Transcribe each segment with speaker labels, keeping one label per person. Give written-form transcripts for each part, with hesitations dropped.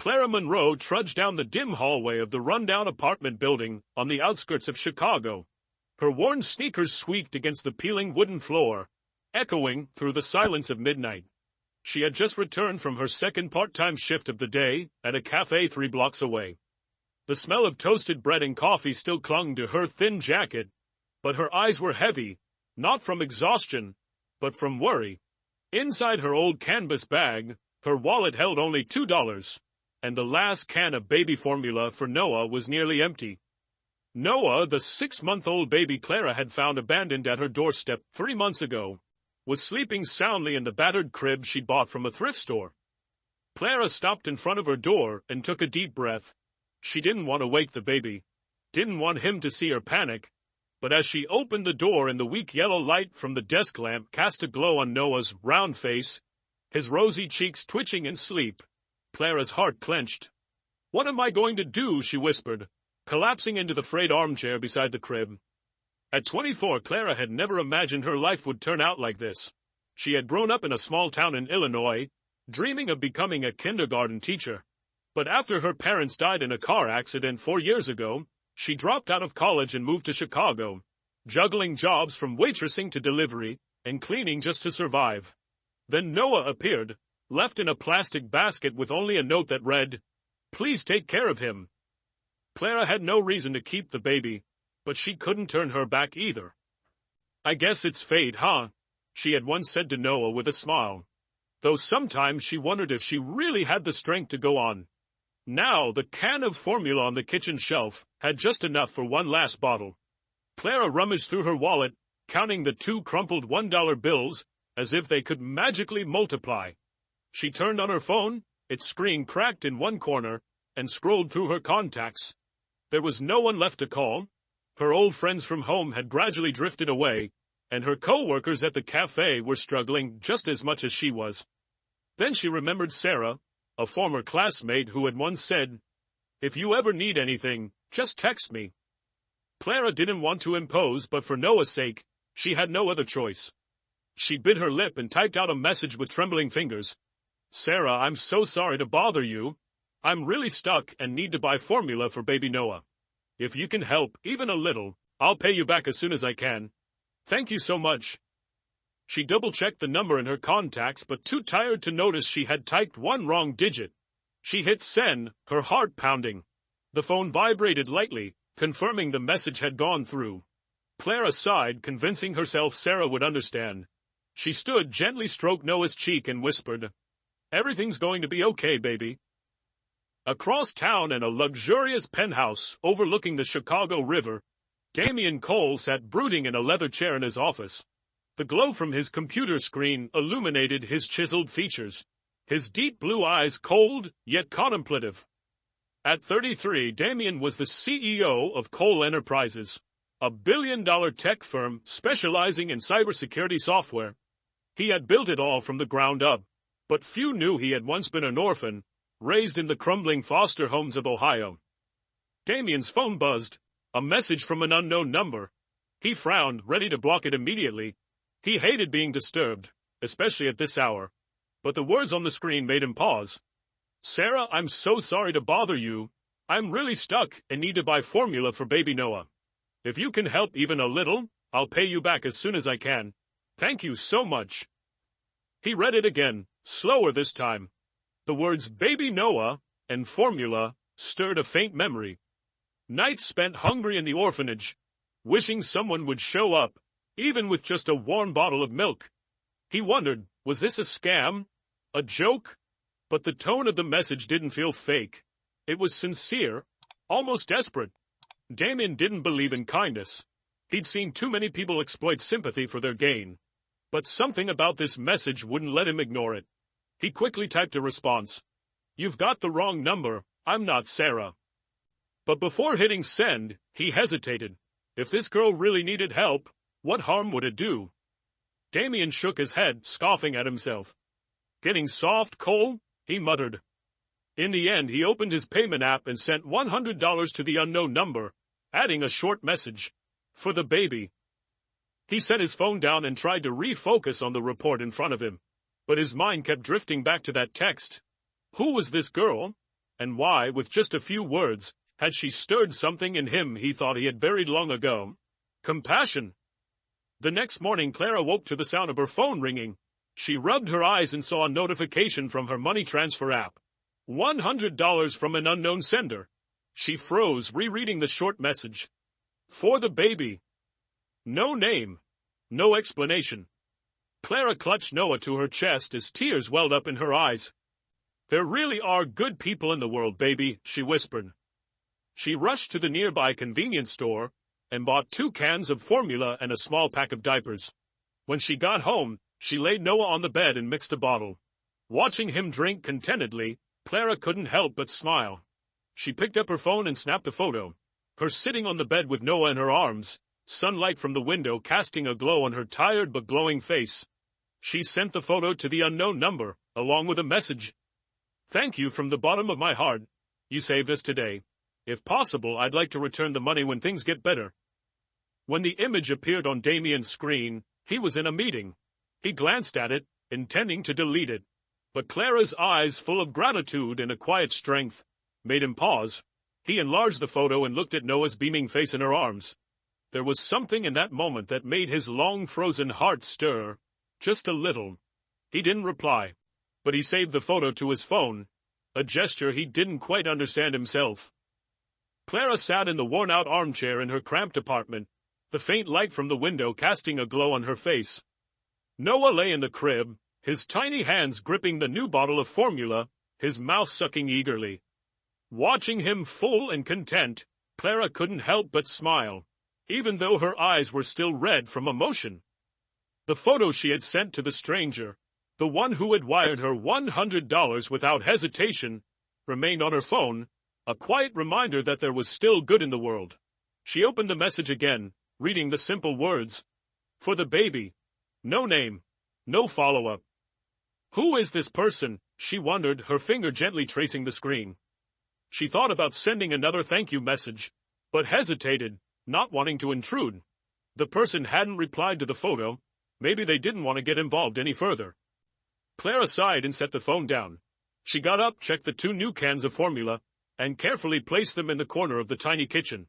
Speaker 1: Clara Monroe trudged down the dim hallway of the rundown apartment building on the outskirts of Chicago. Her worn sneakers squeaked against the peeling wooden floor, echoing through the silence of midnight. She had just returned from her second part-time shift of the day at a cafe 3 blocks away. The smell of toasted bread and coffee still clung to her thin jacket, but her eyes were heavy, not from exhaustion, but from worry. Inside her old canvas bag, her wallet held only $2, and the last can of baby formula for Noah was nearly empty. Noah, the 6-month-old baby Clara had found abandoned at her doorstep 3 months ago, was sleeping soundly in the battered crib she'd bought from a thrift store. Clara stopped in front of her door and took a deep breath. She didn't want to wake the baby, didn't want him to see her panic, but as she opened the door and the weak yellow light from the desk lamp cast a glow on Noah's round face, his rosy cheeks twitching in sleep, Clara's heart clenched. "What am I going to do?" she whispered, collapsing into the frayed armchair beside the crib. At 24, Clara had never imagined her life would turn out like this. She had grown up in a small town in Illinois, dreaming of becoming a kindergarten teacher. But after her parents died in a car accident 4 years ago, she dropped out of college and moved to Chicago, juggling jobs from waitressing to delivery and cleaning just to survive. Then Noah appeared, left in a plastic basket with only a note that read, "Please take care of him." Clara had no reason to keep the baby, but she couldn't turn her back either. "I guess it's fate, huh?" she had once said to Noah with a smile, though sometimes she wondered if she really had the strength to go on. Now the can of formula on the kitchen shelf had just enough for one last bottle. Clara rummaged through her wallet, counting the 2 crumpled $1 bills as if they could magically multiply. She turned on her phone, its screen cracked in one corner, and scrolled through her contacts. There was no one left to call. Her old friends from home had gradually drifted away, and her co-workers at the cafe were struggling just as much as she was. Then she remembered Sarah, a former classmate who had once said, "If you ever need anything, just text me." Clara didn't want to impose, but for Noah's sake, she had no other choice. She bit her lip and typed out a message with trembling fingers. "Sarah, I'm so sorry to bother you. I'm really stuck and need to buy formula for baby Noah. If you can help, even a little, I'll pay you back as soon as I can. Thank you so much." She double-checked the number in her contacts, but too tired to notice she had typed one wrong digit. She hit send, her heart pounding. The phone vibrated lightly, confirming the message had gone through. Clara sighed, convincing herself Sarah would understand. She stood, gently stroked Noah's cheek and whispered, "Everything's going to be okay, baby." Across town in a luxurious penthouse overlooking the Chicago River, Damian Cole sat brooding in a leather chair in his office. The glow from his computer screen illuminated his chiseled features, his deep blue eyes cold yet contemplative. At 33, Damian was the CEO of Cole Enterprises, a billion-dollar tech firm specializing in cybersecurity software. He had built it all from the ground up, but few knew he had once been an orphan, raised in the crumbling foster homes of Ohio. Damian's phone buzzed, a message from an unknown number. He frowned, ready to block it immediately. He hated being disturbed, especially at this hour, but the words on the screen made him pause. "Sarah, I'm so sorry to bother you. I'm really stuck and need to buy formula for baby Noah. If you can help even a little, I'll pay you back as soon as I can. Thank you so much." He read it again, slower this time. The words baby Noah and formula stirred a faint memory. Nights spent hungry in the orphanage, wishing someone would show up, even with just a warm bottle of milk. He wondered, was this a scam? A joke? But the tone of the message didn't feel fake. It was sincere, almost desperate. Damian didn't believe in kindness. He'd seen too many people exploit sympathy for their gain. But something about this message wouldn't let him ignore it. He quickly typed a response. "You've got the wrong number. I'm not Sarah." But before hitting send, he hesitated. If this girl really needed help, what harm would it do? Damian shook his head, scoffing at himself. "Getting soft, Cole?" he muttered. In the end, he opened his payment app and sent $100 to the unknown number, adding a short message. "For the baby." He set his phone down and tried to refocus on the report in front of him, but his mind kept drifting back to that text. Who was this girl? and why, with just a few words, had she stirred something in him he thought he had buried long ago? Compassion. The next morning Clara woke to the sound of her phone ringing. She rubbed her eyes and saw a notification from her money transfer app. $100 from an unknown sender. She froze, rereading the short message. For the baby. No name. No explanation. Clara clutched Noah to her chest as tears welled up in her eyes. There really are good people in the world, baby, she whispered. She rushed to the nearby convenience store and bought 2 cans of formula and a small pack of diapers. When she got home, she laid Noah on the bed and mixed a bottle. Watching him drink contentedly, Clara couldn't help but smile. She picked up her phone and snapped a photo. Her sitting on the bed with Noah in her arms, sunlight from the window casting a glow on her tired but glowing face. She sent the photo to the unknown number, along with a message. Thank you from the bottom of my heart. You saved us today. If possible, I'd like to return the money when things get better. When the image appeared on Damien's screen, he was in a meeting. He glanced at it, intending to delete it. But Clara's eyes, full of gratitude and a quiet strength, made him pause. He enlarged the photo and looked at Noah's beaming face in her arms. There was something in that moment that made his long-frozen heart stir, just a little. He didn't reply, but he saved the photo to his phone, a gesture he didn't quite understand himself. Clara sat in the worn-out armchair in her cramped apartment, the faint light from the window casting a glow on her face. Noah lay in the crib, his tiny hands gripping the new bottle of formula, his mouth sucking eagerly. Watching him full and content, Clara couldn't help but smile, even though her eyes were still red from emotion. The photo she had sent to the stranger, the one who had wired her $100 without hesitation, remained on her phone, a quiet reminder that there was still good in the world. She opened the message again, reading the simple words. For the baby. No name. No follow-up. Who is this person? She wondered, her finger gently tracing the screen. She thought about sending another thank you message, but hesitated, not wanting to intrude. The person hadn't replied to the photo. Maybe they didn't want to get involved any further. Clara sighed and set the phone down. She got up, checked the 2 new cans of formula, and carefully placed them in the corner of the tiny kitchen.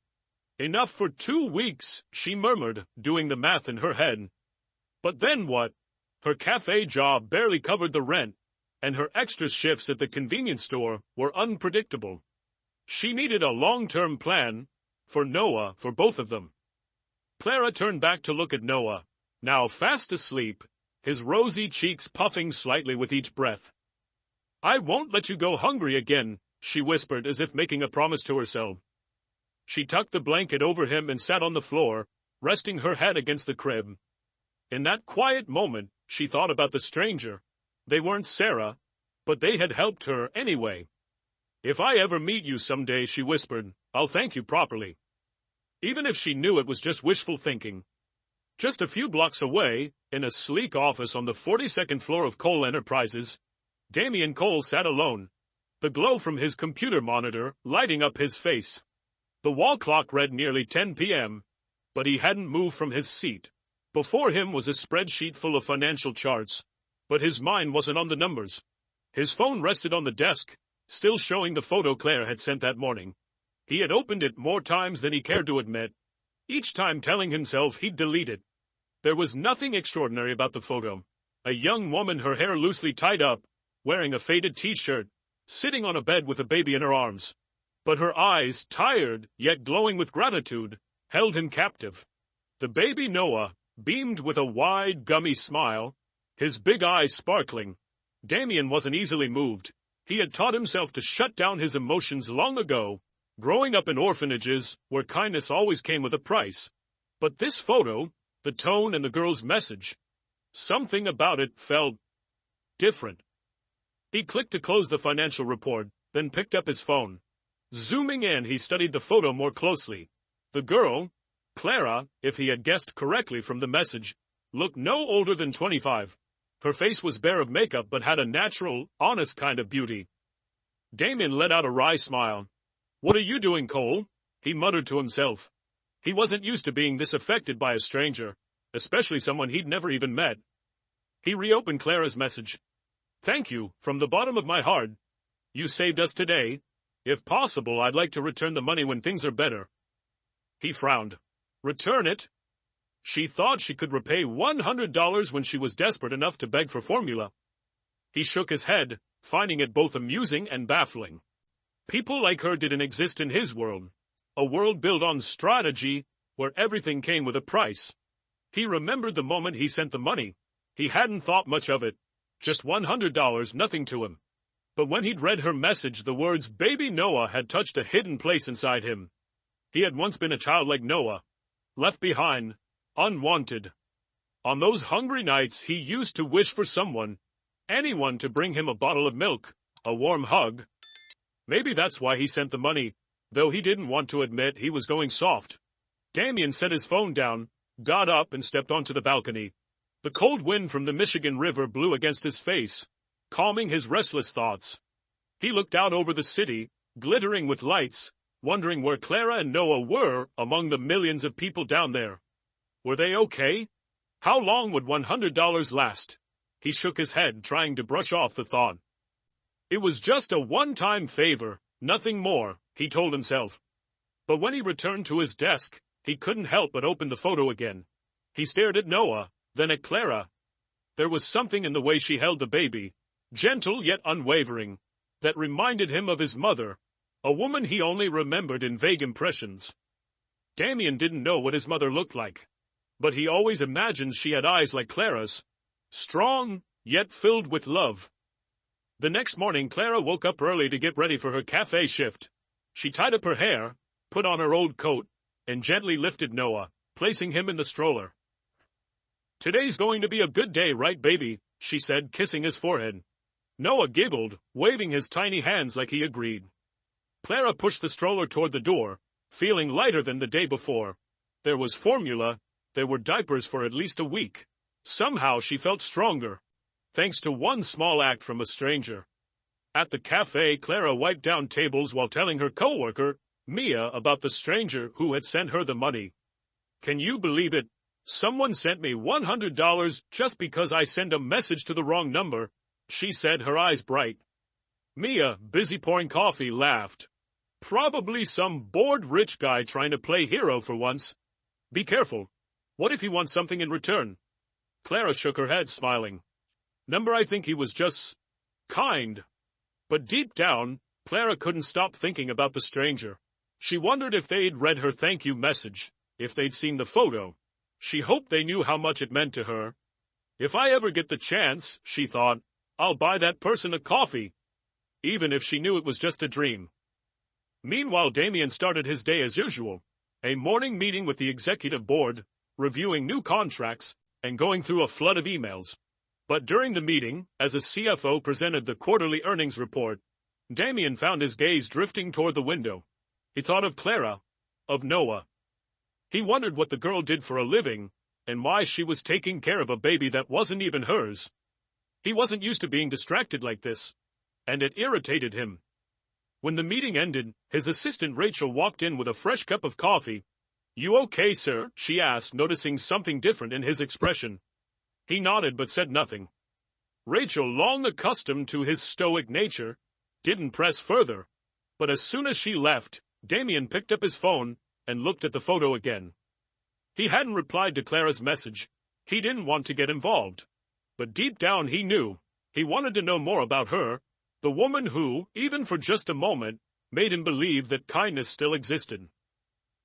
Speaker 1: Enough for 2 weeks, she murmured, doing the math in her head. But then what? Her cafe job barely covered the rent, and her extra shifts at the convenience store were unpredictable. She needed a long-term plan, for Noah, for both of them. Clara turned back to look at Noah, now fast asleep, his rosy cheeks puffing slightly with each breath. I won't let you go hungry again, she whispered as if making a promise to herself. She tucked the blanket over him and sat on the floor, resting her head against the crib. In that quiet moment, she thought about the stranger. They weren't Sarah, but they had helped her anyway. If I ever meet you someday, she whispered, I'll thank you properly. Even if she knew it was just wishful thinking. Just a few blocks away, in a sleek office on the 42nd floor of Cole Enterprises, Damien Cole sat alone, the glow from his computer monitor lighting up his face. The wall clock read nearly 10 p.m., but he hadn't moved from his seat. Before him was a spreadsheet full of financial charts, but his mind wasn't on the numbers. His phone rested on the desk, still showing the photo Claire had sent that morning. He had opened it more times than he cared to admit, each time telling himself he'd delete it. There was nothing extraordinary about the photo. A young woman, her hair loosely tied up, wearing a faded t-shirt, sitting on a bed with a baby in her arms. But her eyes, tired yet glowing with gratitude, held him captive. The baby Noah beamed with a wide, gummy smile, his big eyes sparkling. Damien wasn't easily moved. He had taught himself to shut down his emotions long ago, growing up in orphanages where kindness always came with a price. But this photo, the tone and the girl's message, something about it felt different. He clicked to close the financial report, then picked up his phone. Zooming in, he studied the photo more closely. The girl, Clara, if he had guessed correctly from the message, looked no older than 25. Her face was bare of makeup but had a natural, honest kind of beauty. Damien let out a wry smile. What are you doing, Cole? He muttered to himself. He wasn't used to being this affected by a stranger, especially someone he'd never even met. He reopened Clara's message. Thank you, from the bottom of my heart. You saved us today. If possible, I'd like to return the money when things are better. He frowned. Return it? She thought she could repay $100 when she was desperate enough to beg for formula. He shook his head, finding it both amusing and baffling. People like her didn't exist in his world, a world built on strategy, where everything came with a price. He remembered the moment he sent the money. He hadn't thought much of it. Just $100, nothing to him. But when he'd read her message, the words Baby Noah had touched a hidden place inside him. He had once been a child like Noah, left behind, unwanted. On those hungry nights, he used to wish for someone, anyone, to bring him a bottle of milk, a warm hug. Maybe that's why he sent the money, though he didn't want to admit he was going soft. Damien set his phone down, got up and stepped onto the balcony. The cold wind from the Michigan River blew against his face, calming his restless thoughts. He looked out over the city, glittering with lights, wondering where Clara and Noah were among the millions of people down there. Were they okay? How long would $100 last? He shook his head, trying to brush off the thought. It was just a one-time favor, nothing more, he told himself. But when he returned to his desk, he couldn't help but open the photo again. He stared at Noah, then at Clara. There was something in the way she held the baby, gentle yet unwavering, that reminded him of his mother, a woman he only remembered in vague impressions. Damien didn't know what his mother looked like, but he always imagined she had eyes like Clara's, strong, yet filled with love. The next morning, Clara woke up early to get ready for her cafe shift. She tied up her hair, put on her old coat, and gently lifted Noah, placing him in the stroller. Today's going to be a good day, right, baby? She said, kissing his forehead. Noah giggled, waving his tiny hands like he agreed. Clara pushed the stroller toward the door, feeling lighter than the day before. There was formula, there were diapers for at least a week. Somehow she felt stronger, thanks to one small act from a stranger. At the cafe, Clara wiped down tables while telling her coworker, Mia, about the stranger who had sent her the money. Can you believe it? Someone sent me $100 just because I sent a message to the wrong number, she said, her eyes bright. Mia, busy pouring coffee, laughed. Probably some bored rich guy trying to play hero for once. Be careful. What if he wants something in return? Clara shook her head, smiling. Number, I think he was just kind. But deep down, Clara couldn't stop thinking about the stranger. She wondered if they'd read her thank you message, if they'd seen the photo. She hoped they knew how much it meant to her. If I ever get the chance, she thought, I'll buy that person a coffee, even if she knew it was just a dream. Meanwhile, Damien started his day as usual, a morning meeting with the executive board, reviewing new contracts, and going through a flood of emails. But during the meeting, as a CFO presented the quarterly earnings report, Damien found his gaze drifting toward the window. He thought of Clara, of Noah. He wondered what the girl did for a living, and why she was taking care of a baby that wasn't even hers. He wasn't used to being distracted like this, and it irritated him. When the meeting ended, his assistant Rachel walked in with a fresh cup of coffee. You okay, sir? She asked, noticing something different in his expression. He nodded but said nothing. Rachel, long accustomed to his stoic nature, didn't press further, but as soon as she left, Damien picked up his phone and looked at the photo again. He hadn't replied to Clara's message. He didn't want to get involved. But deep down he knew. He wanted to know more about her, the woman who, even for just a moment, made him believe that kindness still existed.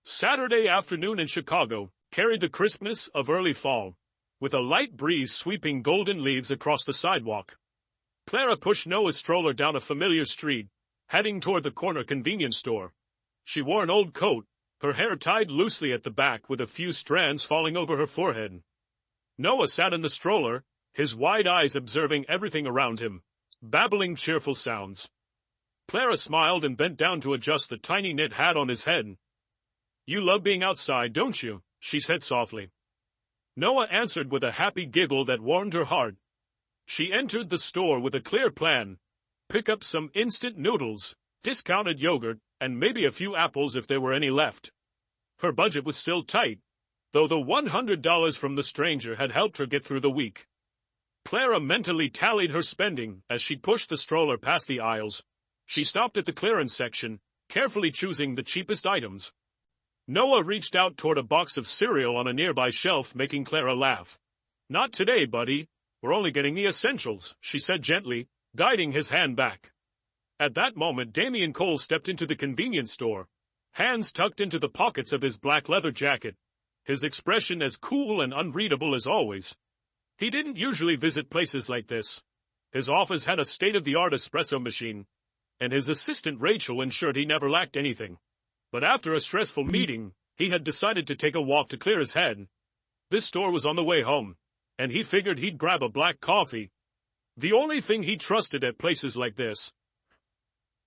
Speaker 1: Saturday afternoon in Chicago carried the crispness of early fall, with a light breeze sweeping golden leaves across the sidewalk. Clara pushed Noah's stroller down a familiar street, heading toward the corner convenience store. She wore an old coat, her hair tied loosely at the back with a few strands falling over her forehead. Noah sat in the stroller, his wide eyes observing everything around him, babbling cheerful sounds. Clara smiled and bent down to adjust the tiny knit hat on his head. You love being outside, don't you? She said softly. Noah answered with a happy giggle that warmed her heart. She entered the store with a clear plan. Pick up some instant noodles, discounted yogurt, and maybe a few apples if there were any left. Her budget was still tight, though the $100 from the stranger had helped her get through the week. Clara mentally tallied her spending as she pushed the stroller past the aisles. She stopped at the clearance section, carefully choosing the cheapest items. Noah reached out toward a box of cereal on a nearby shelf, making Clara laugh. "Not today, buddy. We're only getting the essentials," she said gently, guiding his hand back. At that moment, Damien Cole stepped into the convenience store, hands tucked into the pockets of his black leather jacket, his expression as cool and unreadable as always. He didn't usually visit places like this. His office had a state-of-the-art espresso machine, and his assistant Rachel ensured he never lacked anything. But after a stressful meeting, he had decided to take a walk to clear his head. This store was on the way home, and he figured he'd grab a black coffee. The only thing he trusted at places like this.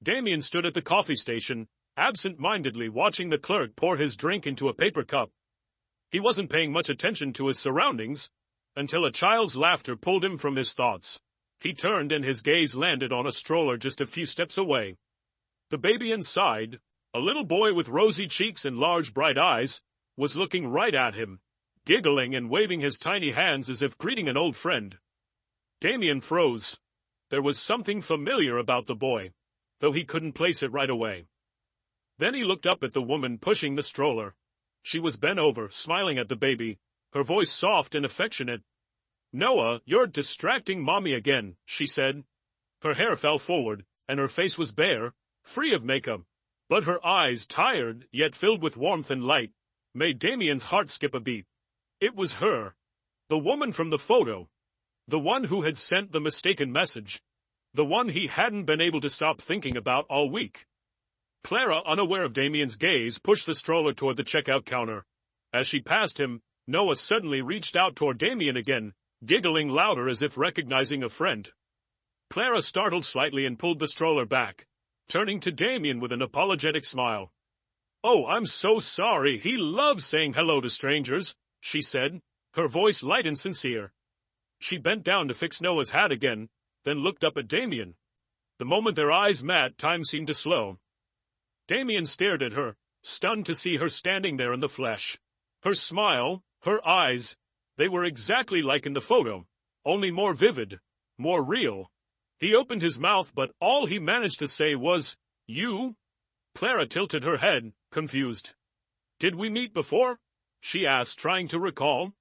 Speaker 1: Damien stood at the coffee station, absent-mindedly watching the clerk pour his drink into a paper cup. He wasn't paying much attention to his surroundings, until a child's laughter pulled him from his thoughts. He turned and his gaze landed on a stroller just a few steps away. The baby inside, a little boy with rosy cheeks and large bright eyes, was looking right at him, giggling and waving his tiny hands as if greeting an old friend. Damien froze. There was something familiar about the boy, though he couldn't place it right away. Then he looked up at the woman pushing the stroller. She was bent over, smiling at the baby, her voice soft and affectionate. "Noah, you're distracting Mommy again," she said. Her hair fell forward, and her face was bare, free of makeup. But her eyes, tired, yet filled with warmth and light, made Damien's heart skip a beat. It was her. The woman from the photo. The one who had sent the mistaken message. The one he hadn't been able to stop thinking about all week. Clara, unaware of Damien's gaze, pushed the stroller toward the checkout counter. As she passed him, Noah suddenly reached out toward Damien again, giggling louder as if recognizing a friend. Clara startled slightly and pulled the stroller back, turning to Damien with an apologetic smile. "Oh, I'm so sorry. He loves saying hello to strangers," she said, her voice light and sincere. She bent down to fix Noah's hat again, then looked up at Damien. The moment their eyes met, time seemed to slow. Damien stared at her, stunned to see her standing there in the flesh. Her smile, her eyes, they were exactly like in the photo, only more vivid, more real. He opened his mouth, but all he managed to say was, "You?" Clara tilted her head, confused. "Did we meet before?" she asked, trying to recall.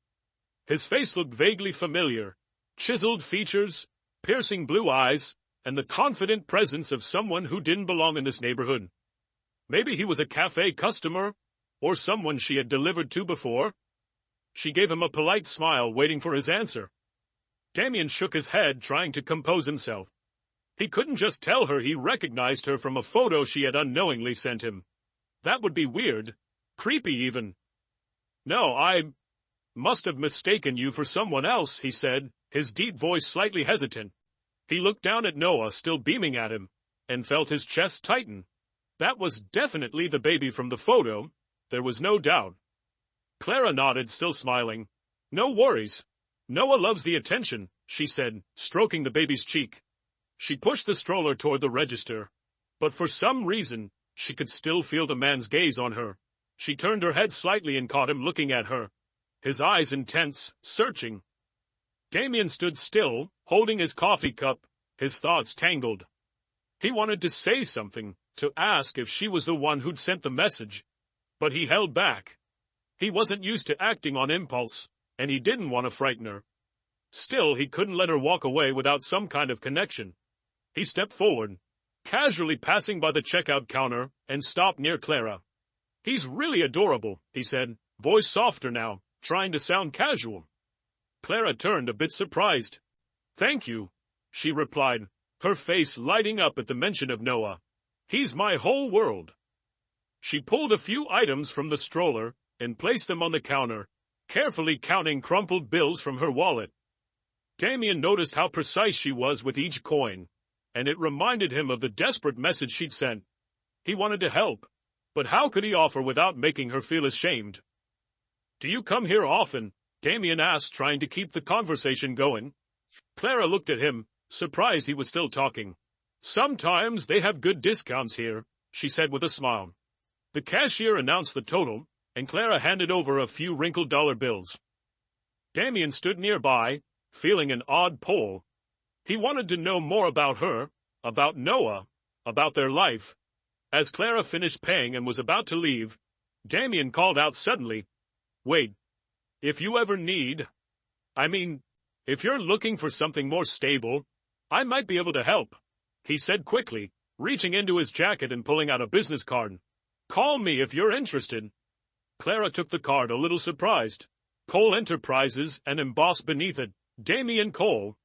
Speaker 1: His face looked vaguely familiar, chiseled features, piercing blue eyes, and the confident presence of someone who didn't belong in this neighborhood. Maybe he was a cafe customer, or someone she had delivered to before. She gave him a polite smile, waiting for his answer. Damien shook his head, trying to compose himself. He couldn't just tell her he recognized her from a photo she had unknowingly sent him. That would be weird, creepy even. "No, I must have mistaken you for someone else," he said, his deep voice slightly hesitant. He looked down at Noah, still beaming at him, and felt his chest tighten. That was definitely the baby from the photo, there was no doubt. Clara nodded, still smiling. "No worries. Noah loves the attention," she said, stroking the baby's cheek. She pushed the stroller toward the register, but for some reason, she could still feel the man's gaze on her. She turned her head slightly and caught him looking at her, his eyes intense, searching. Damien stood still, holding his coffee cup, his thoughts tangled. He wanted to say something, to ask if she was the one who'd sent the message, but he held back. He wasn't used to acting on impulse, and he didn't want to frighten her. Still, he couldn't let her walk away without some kind of connection. He stepped forward, casually passing by the checkout counter, and stopped near Clara. "He's really adorable," he said, voice softer now, trying to sound casual. Clara turned, a bit surprised. "Thank you," she replied, her face lighting up at the mention of Noah. "He's my whole world." She pulled a few items from the stroller and placed them on the counter, carefully counting crumpled bills from her wallet. Damien noticed how precise she was with each coin, and it reminded him of the desperate message she'd sent. He wanted to help, but how could he offer without making her feel ashamed? "Do you come here often?" Damien asked, trying to keep the conversation going. Clara looked at him, surprised he was still talking. "Sometimes they have good discounts here," she said with a smile. The cashier announced the total, and Clara handed over a few wrinkled dollar bills. Damien stood nearby, feeling an odd pull. He wanted to know more about her, about Noah, about their life. As Clara finished paying and was about to leave, Damien called out suddenly, "Wait, if you ever need, if you're looking for something more stable, I might be able to help," he said quickly, reaching into his jacket and pulling out a business card. "Call me if you're interested." Clara took the card, a little surprised. Cole Enterprises, and embossed beneath it, Damien Cole.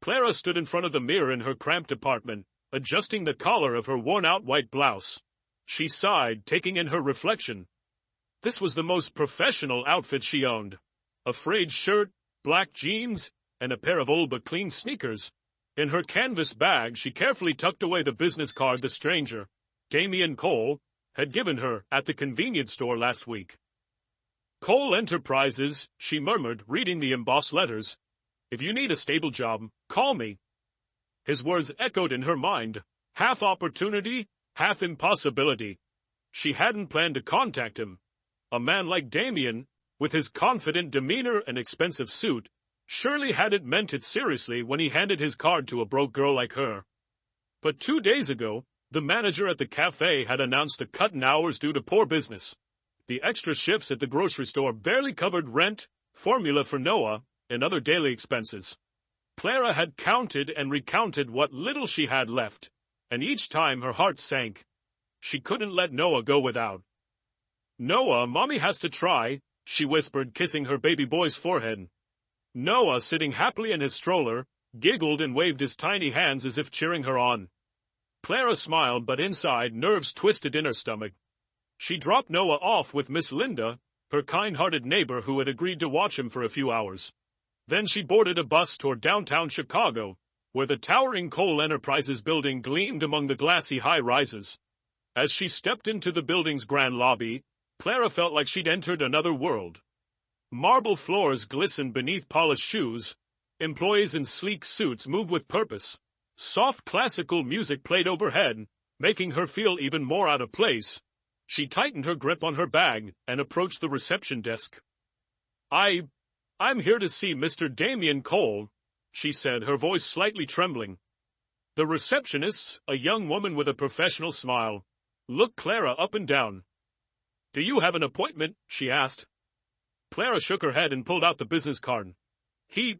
Speaker 1: Clara stood in front of the mirror in her cramped apartment, adjusting the collar of her worn-out white blouse. She sighed, taking in her reflection. This was the most professional outfit she owned. A frayed shirt, black jeans, and a pair of old but clean sneakers. In her canvas bag, she carefully tucked away the business card the stranger, Damien Cole, had given her at the convenience store last week. "Cole Enterprises," she murmured, reading the embossed letters. "If you need a stable job, call me." His words echoed in her mind, half opportunity, half impossibility. She hadn't planned to contact him. A man like Damien, with his confident demeanor and expensive suit, surely hadn't meant it seriously when he handed his card to a broke girl like her. But 2 days ago, the manager at the cafe had announced the cut in hours due to poor business. The extra shifts at the grocery store barely covered rent, formula for Noah, and other daily expenses. Clara had counted and recounted what little she had left, and each time her heart sank. She couldn't let Noah go without. "Noah, Mommy has to try," she whispered, kissing her baby boy's forehead. Noah, sitting happily in his stroller, giggled and waved his tiny hands as if cheering her on. Clara smiled, but inside, nerves twisted in her stomach. She dropped Noah off with Miss Linda, her kind-hearted neighbor who had agreed to watch him for a few hours. Then she boarded a bus toward downtown Chicago, where the towering Cole Enterprises building gleamed among the glassy high-rises. As she stepped into the building's grand lobby, Clara felt like she'd entered another world. Marble floors glistened beneath polished shoes. Employees in sleek suits moved with purpose. Soft classical music played overhead, making her feel even more out of place. She tightened her grip on her bag and approached the reception desk. I'm here to see Mr. Damien Cole," she said, her voice slightly trembling. The receptionist, a young woman with a professional smile, looked Clara up and down. "Do you have an appointment?" she asked. Clara shook her head and pulled out the business card. He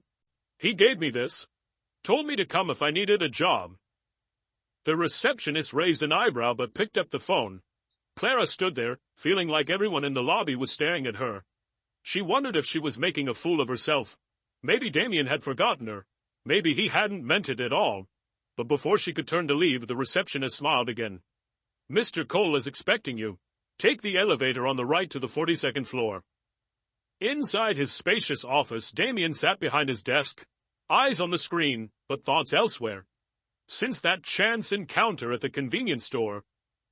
Speaker 1: gave me this. Told me to come if I needed a job." The receptionist raised an eyebrow but picked up the phone. Clara stood there, feeling like everyone in the lobby was staring at her. She wondered if she was making a fool of herself. Maybe Damien had forgotten her. Maybe he hadn't meant it at all. But before she could turn to leave, the receptionist smiled again. "Mr. Cole is expecting you. Take the elevator on the right to the 42nd floor." Inside his spacious office, Damien sat behind his desk, eyes on the screen, but thoughts elsewhere. Since that chance encounter at the convenience store,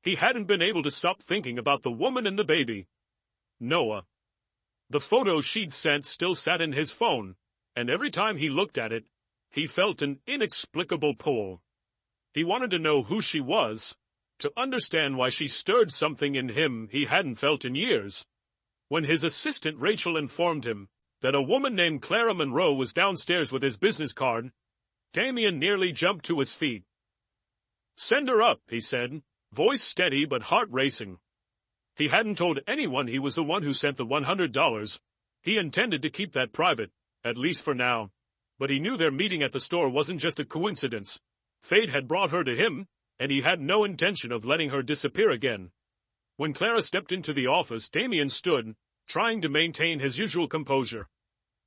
Speaker 1: he hadn't been able to stop thinking about the woman and the baby. Noah. The photo she'd sent still sat in his phone, and every time he looked at it, he felt an inexplicable pull. He wanted to know who she was, to understand why she stirred something in him he hadn't felt in years. When his assistant Rachel informed him that a woman named Clara Monroe was downstairs with his business card, Damien nearly jumped to his feet. "Send her up," he said, voice steady but heart racing. He hadn't told anyone he was the one who sent the $100. He intended to keep that private, at least for now. But he knew their meeting at the store wasn't just a coincidence. Fate had brought her to him, and he had no intention of letting her disappear again. When Clara stepped into the office, Damien stood, trying to maintain his usual composure.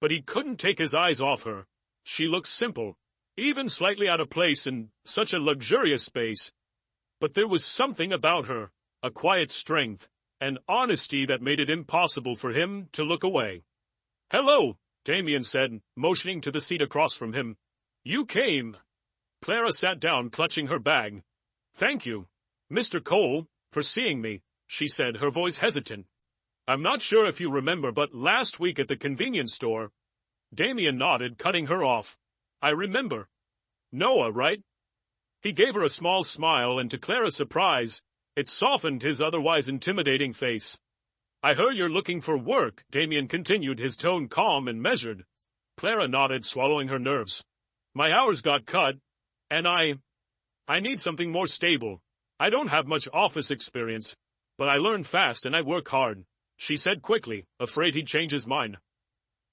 Speaker 1: But he couldn't take his eyes off her. She looked simple, even slightly out of place in such a luxurious space. But there was something about her, a quiet strength, an honesty that made it impossible for him to look away. "Hello," Damien said, motioning to the seat across from him. "You came." Clara sat down, clutching her bag. "Thank you, Mr. Cole, for seeing me," she said, her voice hesitant. "I'm not sure if you remember, but last week at the convenience store—" Damien nodded, cutting her off. "I remember. Noah, right?" He gave her a small smile, and to Clara's surprise, it softened his otherwise intimidating face. "I heard you're looking for work," Damien continued, his tone calm and measured. Clara nodded, swallowing her nerves. "My hours got cut, and I I need something more stable. I don't have much office experience, but I learn fast and I work hard, she said quickly, afraid he'd change his mind.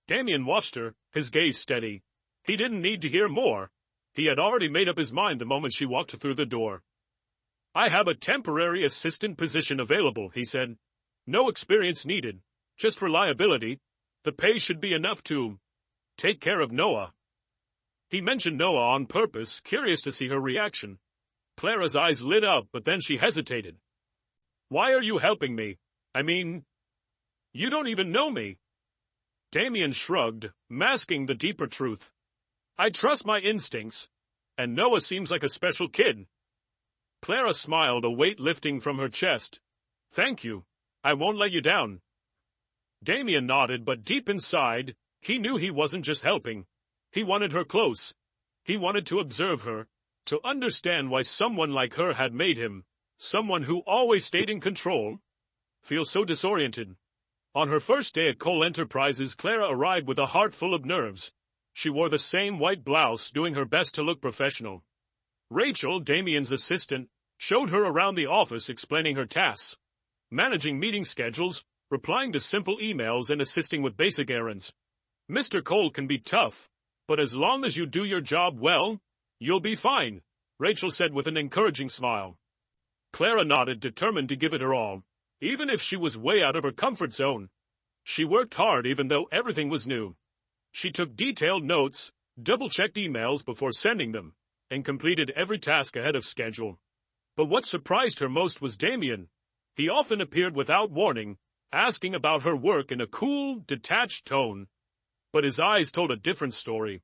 Speaker 1: Damien watched her, his gaze steady. He didn't need to hear more. He had already made up his mind the moment she walked through the door. I have a temporary assistant position available, he said. No experience needed, just reliability. The pay should be enough to take care of Noah. He mentioned Noah on purpose, curious to see her reaction. Clara's eyes lit up, but then she hesitated. Why are you helping me? I mean, you don't even know me. Damien shrugged, masking the deeper truth. I trust my instincts, and Noah seems like a special kid. Clara smiled, a weight lifting from her chest. Thank you. I won't let you down. Damien nodded, but deep inside, he knew he wasn't just helping. He wanted her close. He wanted to observe her, to understand why someone like her had made him, someone who always stayed in control, feel so disoriented. On her first day at Cole Enterprises, Clara arrived with a heart full of nerves. She wore the same white blouse, doing her best to look professional. Rachel, Damien's assistant, showed her around the office, explaining her tasks, managing meeting schedules, replying to simple emails, and assisting with basic errands. Mr. Cole can be tough, but as long as you do your job well, you'll be fine, Rachel said with an encouraging smile. Clara nodded, determined to give it her all, even if she was way out of her comfort zone. She worked hard even though everything was new. She took detailed notes, double-checked emails before sending them, and completed every task ahead of schedule. But what surprised her most was Damien. He often appeared without warning, asking about her work in a cool, detached tone. But his eyes told a different story.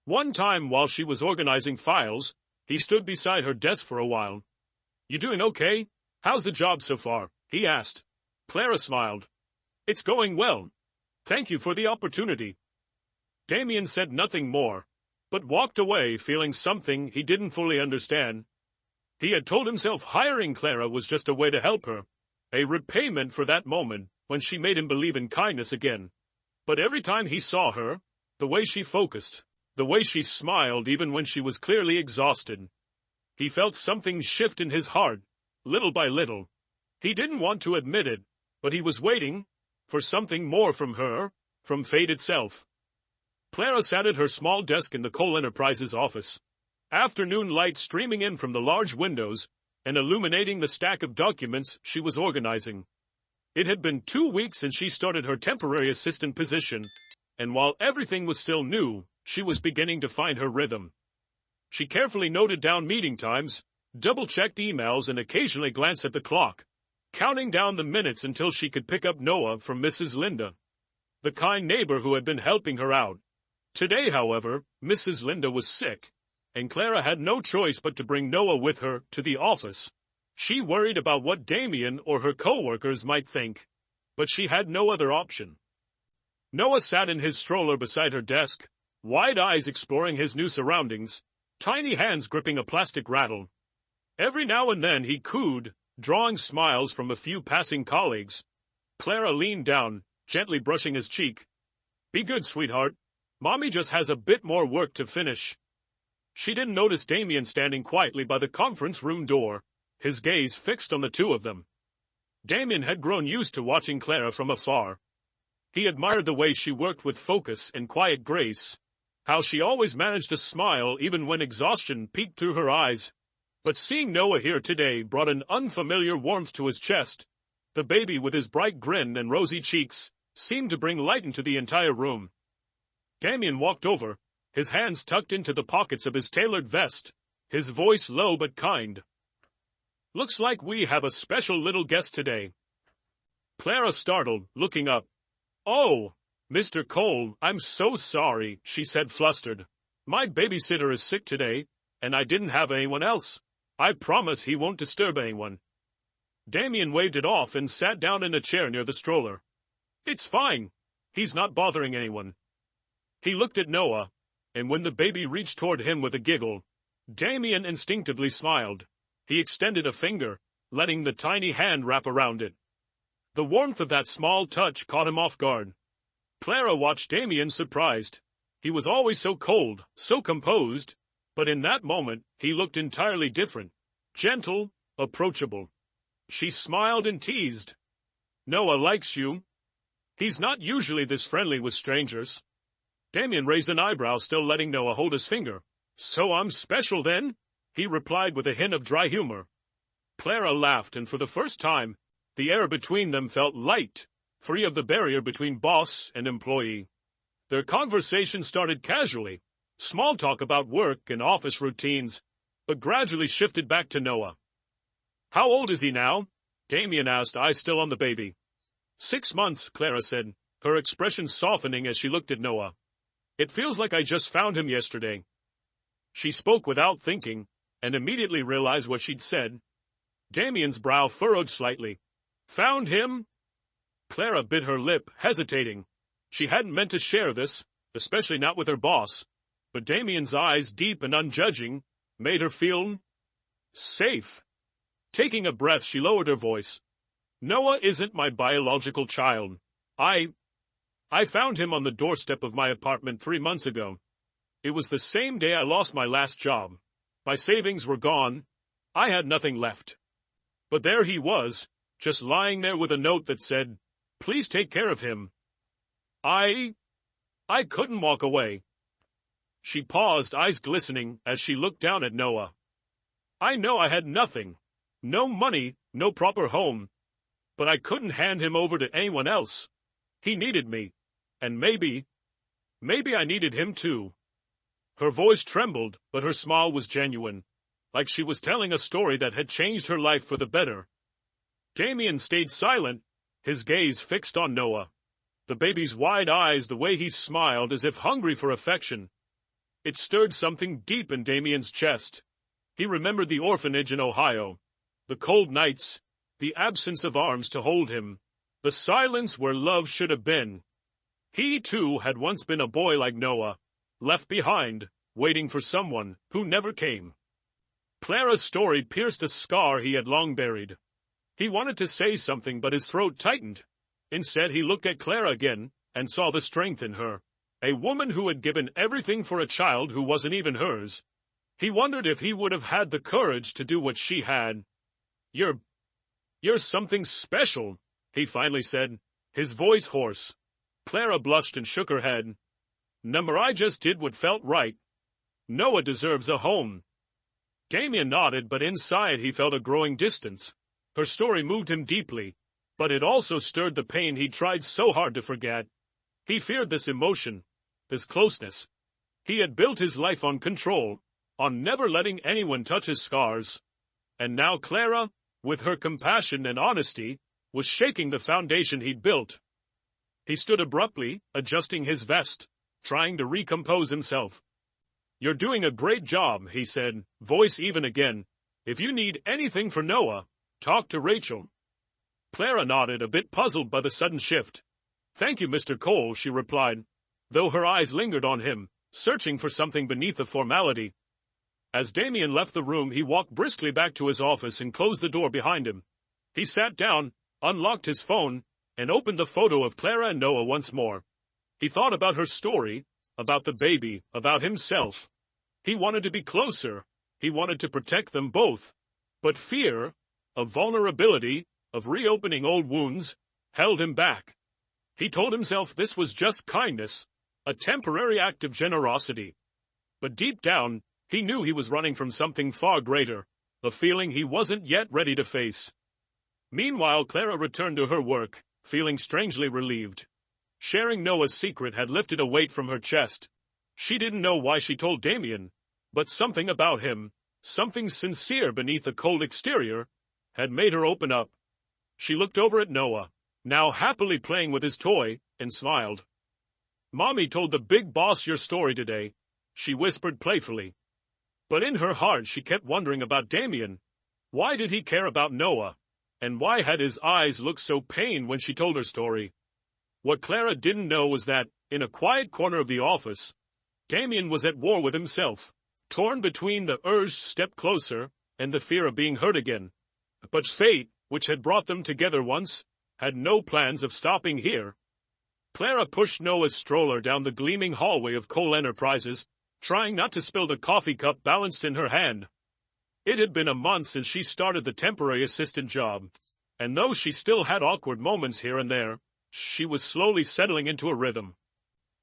Speaker 1: One time while she was organizing files, he stood beside her desk for a while. You doing okay? How's the job so far? He asked. Clara smiled. It's going well. Thank you for the opportunity. Damien said nothing more, but walked away feeling something he didn't fully understand. He had told himself hiring Clara was just a way to help her, a repayment for that moment when she made him believe in kindness again. But every time he saw her, the way she focused, the way she smiled even when she was clearly exhausted, he felt something shift in his heart, little by little. He didn't want to admit it, but he was waiting for something more from her, from fate itself. Clara sat at her small desk in the Cole Enterprises office. Afternoon light streaming in from the large windows and illuminating the stack of documents she was organizing. It had been 2 weeks since she started her temporary assistant position, and while everything was still new, she was beginning to find her rhythm. She carefully noted down meeting times, double-checked emails, and occasionally glanced at the clock, counting down the minutes until she could pick up Noah from Mrs. Linda, the kind neighbor who had been helping her out. Today, however, Mrs. Linda was sick, and Clara had no choice but to bring Noah with her to the office. She worried about what Damien or her co-workers might think, but she had no other option. Noah sat in his stroller beside her desk, wide eyes exploring his new surroundings, tiny hands gripping a plastic rattle. Every now and then he cooed, drawing smiles from a few passing colleagues. Clara leaned down, gently brushing his cheek. Be good, sweetheart. Mommy just has a bit more work to finish. She didn't notice Damien standing quietly by the conference room door, his gaze fixed on the two of them. Damien had grown used to watching Clara from afar. He admired the way she worked with focus and quiet grace, how she always managed to smile even when exhaustion peeked through her eyes. But seeing Noah here today brought an unfamiliar warmth to his chest. The baby with his bright grin and rosy cheeks seemed to bring light into the entire room. Damien walked over, his hands tucked into the pockets of his tailored vest, his voice low but kind. Looks like we have a special little guest today. Clara startled, looking up. Oh, Mr. Cole, I'm so sorry, she said flustered. My babysitter is sick today, and I didn't have anyone else. I promise he won't disturb anyone. Damien waved it off and sat down in a chair near the stroller. It's fine. He's not bothering anyone. He looked at Noah, and when the baby reached toward him with a giggle, Damien instinctively smiled. He extended a finger, letting the tiny hand wrap around it. The warmth of that small touch caught him off guard. Clara watched Damien surprised. He was always so cold, so composed. But in that moment, he looked entirely different. Gentle, approachable. She smiled and teased. Noah likes you. He's not usually this friendly with strangers. Damien raised an eyebrow, still letting Noah hold his finger. So I'm special then? He replied with a hint of dry humor. Clara laughed, and for the first time, the air between them felt light, free of the barrier between boss and employee. Their conversation started casually, small talk about work and office routines, but gradually shifted back to Noah. How old is he now? Damien asked, eyes still on the baby. 6 months, Clara said, her expression softening as she looked at Noah. It feels like I just found him yesterday. She spoke without thinking, and immediately realized what she'd said. Damien's brow furrowed slightly. Found him? Clara bit her lip, hesitating. She hadn't meant to share this, especially not with her boss, but Damien's eyes, deep and unjudging, made her feel safe. Taking a breath, she lowered her voice. Noah isn't my biological child. I found him on the doorstep of my apartment 3 months ago. It was the same day I lost my last job. My savings were gone. I had nothing left. But there he was, just lying there with a note that said, Please take care of him. I couldn't walk away. She paused, eyes glistening, as she looked down at Noah. I know I had nothing. No money, no proper home. But I couldn't hand him over to anyone else. He needed me. And maybe I needed him too. Her voice trembled, but her smile was genuine, like she was telling a story that had changed her life for the better. Damien stayed silent, his gaze fixed on Noah. The baby's wide eyes, the way he smiled as if hungry for affection. It stirred something deep in Damien's chest. He remembered the orphanage in Ohio, the cold nights, the absence of arms to hold him, the silence where love should have been. He, too, had once been a boy like Noah, left behind, waiting for someone who never came. Clara's story pierced a scar he had long buried. He wanted to say something, but his throat tightened. Instead, he looked at Clara again and saw the strength in her, a woman who had given everything for a child who wasn't even hers. He wondered if he would have had the courage to do what she had. You're something special, he finally said, his voice hoarse. Clara blushed and shook her head. Number, I just did what felt right. Noah deserves a home. Damien nodded, but inside he felt a growing distance. Her story moved him deeply, but it also stirred the pain he tried so hard to forget. He feared this emotion, this closeness. He had built his life on control, on never letting anyone touch his scars. And now Clara, with her compassion and honesty, was shaking the foundation he'd built. He stood abruptly, adjusting his vest, trying to recompose himself. You're doing a great job, he said, voice even again. If you need anything for Noah, talk to Rachel. Clara nodded, a bit puzzled by the sudden shift. Thank you, Mr. Cole, she replied, though her eyes lingered on him, searching for something beneath the formality. As Damien left the room, he walked briskly back to his office and closed the door behind him. He sat down, unlocked his phone, and opened the photo of Clara and Noah once more. He thought about her story, about the baby, about himself. He wanted to be closer. He wanted to protect them both. But fear, of vulnerability, of reopening old wounds, held him back. He told himself this was just kindness, a temporary act of generosity. But deep down, he knew he was running from something far greater, a feeling he wasn't yet ready to face. Meanwhile, Clara returned to her work, feeling strangely relieved. Sharing Noah's secret had lifted a weight from her chest. She didn't know why she told Damien, but something about him, something sincere beneath the cold exterior, had made her open up. She looked over at Noah, now happily playing with his toy, and smiled. Mommy told the big boss your story today, she whispered playfully. But in her heart she kept wondering about Damien. Why did he care about Noah? And why had his eyes looked so pained when she told her story? What Clara didn't know was that, in a quiet corner of the office, Damien was at war with himself, torn between the urge to step closer and the fear of being hurt again. But fate, which had brought them together once, had no plans of stopping here. Clara pushed Noah's stroller down the gleaming hallway of Cole Enterprises, trying not to spill the coffee cup balanced in her hand. It had been a month since she started the temporary assistant job, and though she still had awkward moments here and there, she was slowly settling into a rhythm.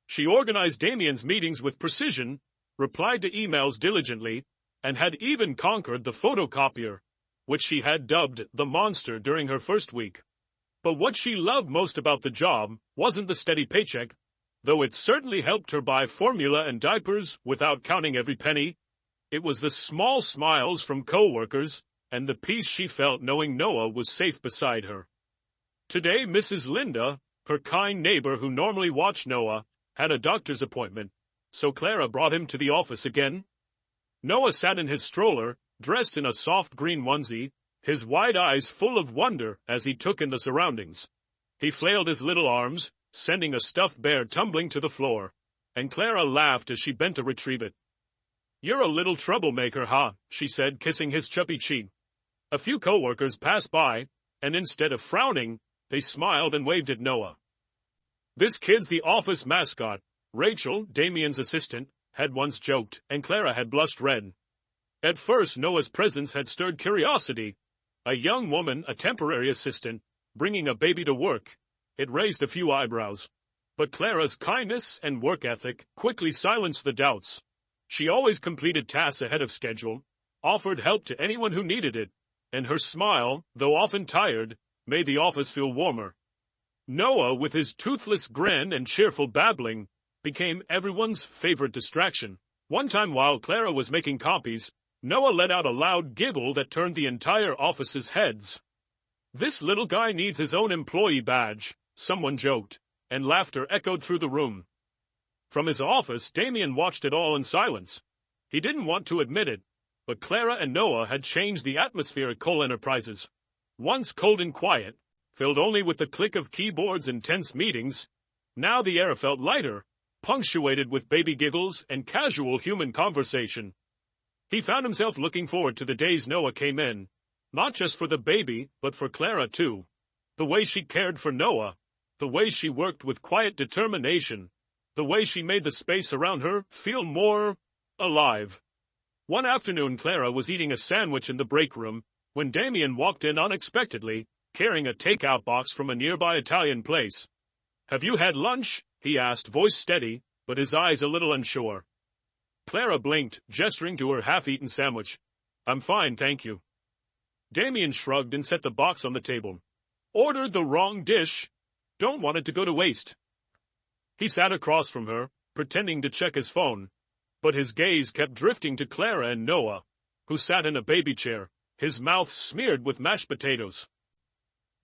Speaker 1: She organized Damien's meetings with precision, replied to emails diligently, and had even conquered the photocopier, which she had dubbed the monster during her first week. But what she loved most about the job wasn't the steady paycheck, though it certainly helped her buy formula and diapers without counting every penny. It was the small smiles from co-workers and the peace she felt knowing Noah was safe beside her. Today, Mrs. Linda, her kind neighbor who normally watched Noah, had a doctor's appointment, so Clara brought him to the office again. Noah sat in his stroller, dressed in a soft green onesie, his wide eyes full of wonder as he took in the surroundings. He flailed his little arms, sending a stuffed bear tumbling to the floor, and Clara laughed as she bent to retrieve it. "You're a little troublemaker, huh?" she said, kissing his chubby cheek. A few co-workers passed by, and instead of frowning, they smiled and waved at Noah. "This kid's the office mascot," Rachel, Damien's assistant, had once joked, and Clara had blushed red. At first, Noah's presence had stirred curiosity. A young woman, a temporary assistant, bringing a baby to work. It raised a few eyebrows. But Clara's kindness and work ethic quickly silenced the doubts. She always completed tasks ahead of schedule, offered help to anyone who needed it, and her smile, though often tired, made the office feel warmer. Noah, with his toothless grin and cheerful babbling, became everyone's favorite distraction. One time while Clara was making copies, Noah let out a loud giggle that turned the entire office's heads. "This little guy needs his own employee badge," someone joked, and laughter echoed through the room. From his office, Damien watched it all in silence. He didn't want to admit it, but Clara and Noah had changed the atmosphere at Cole Enterprises. Once cold and quiet, filled only with the click of keyboards and tense meetings, now the air felt lighter, punctuated with baby giggles and casual human conversation. He found himself looking forward to the days Noah came in, not just for the baby, but for Clara too. The way she cared for Noah, the way she worked with quiet determination, the way she made the space around her feel more alive. One afternoon, Clara was eating a sandwich in the break room when Damien walked in unexpectedly, carrying a takeout box from a nearby Italian place. "Have you had lunch?" he asked, voice steady, but his eyes a little unsure. Clara blinked, gesturing to her half-eaten sandwich. "I'm fine, thank you." Damien shrugged and set the box on the table. "Ordered the wrong dish. Don't want it to go to waste." He sat across from her, pretending to check his phone, but his gaze kept drifting to Clara and Noah, who sat in a baby chair, his mouth smeared with mashed potatoes.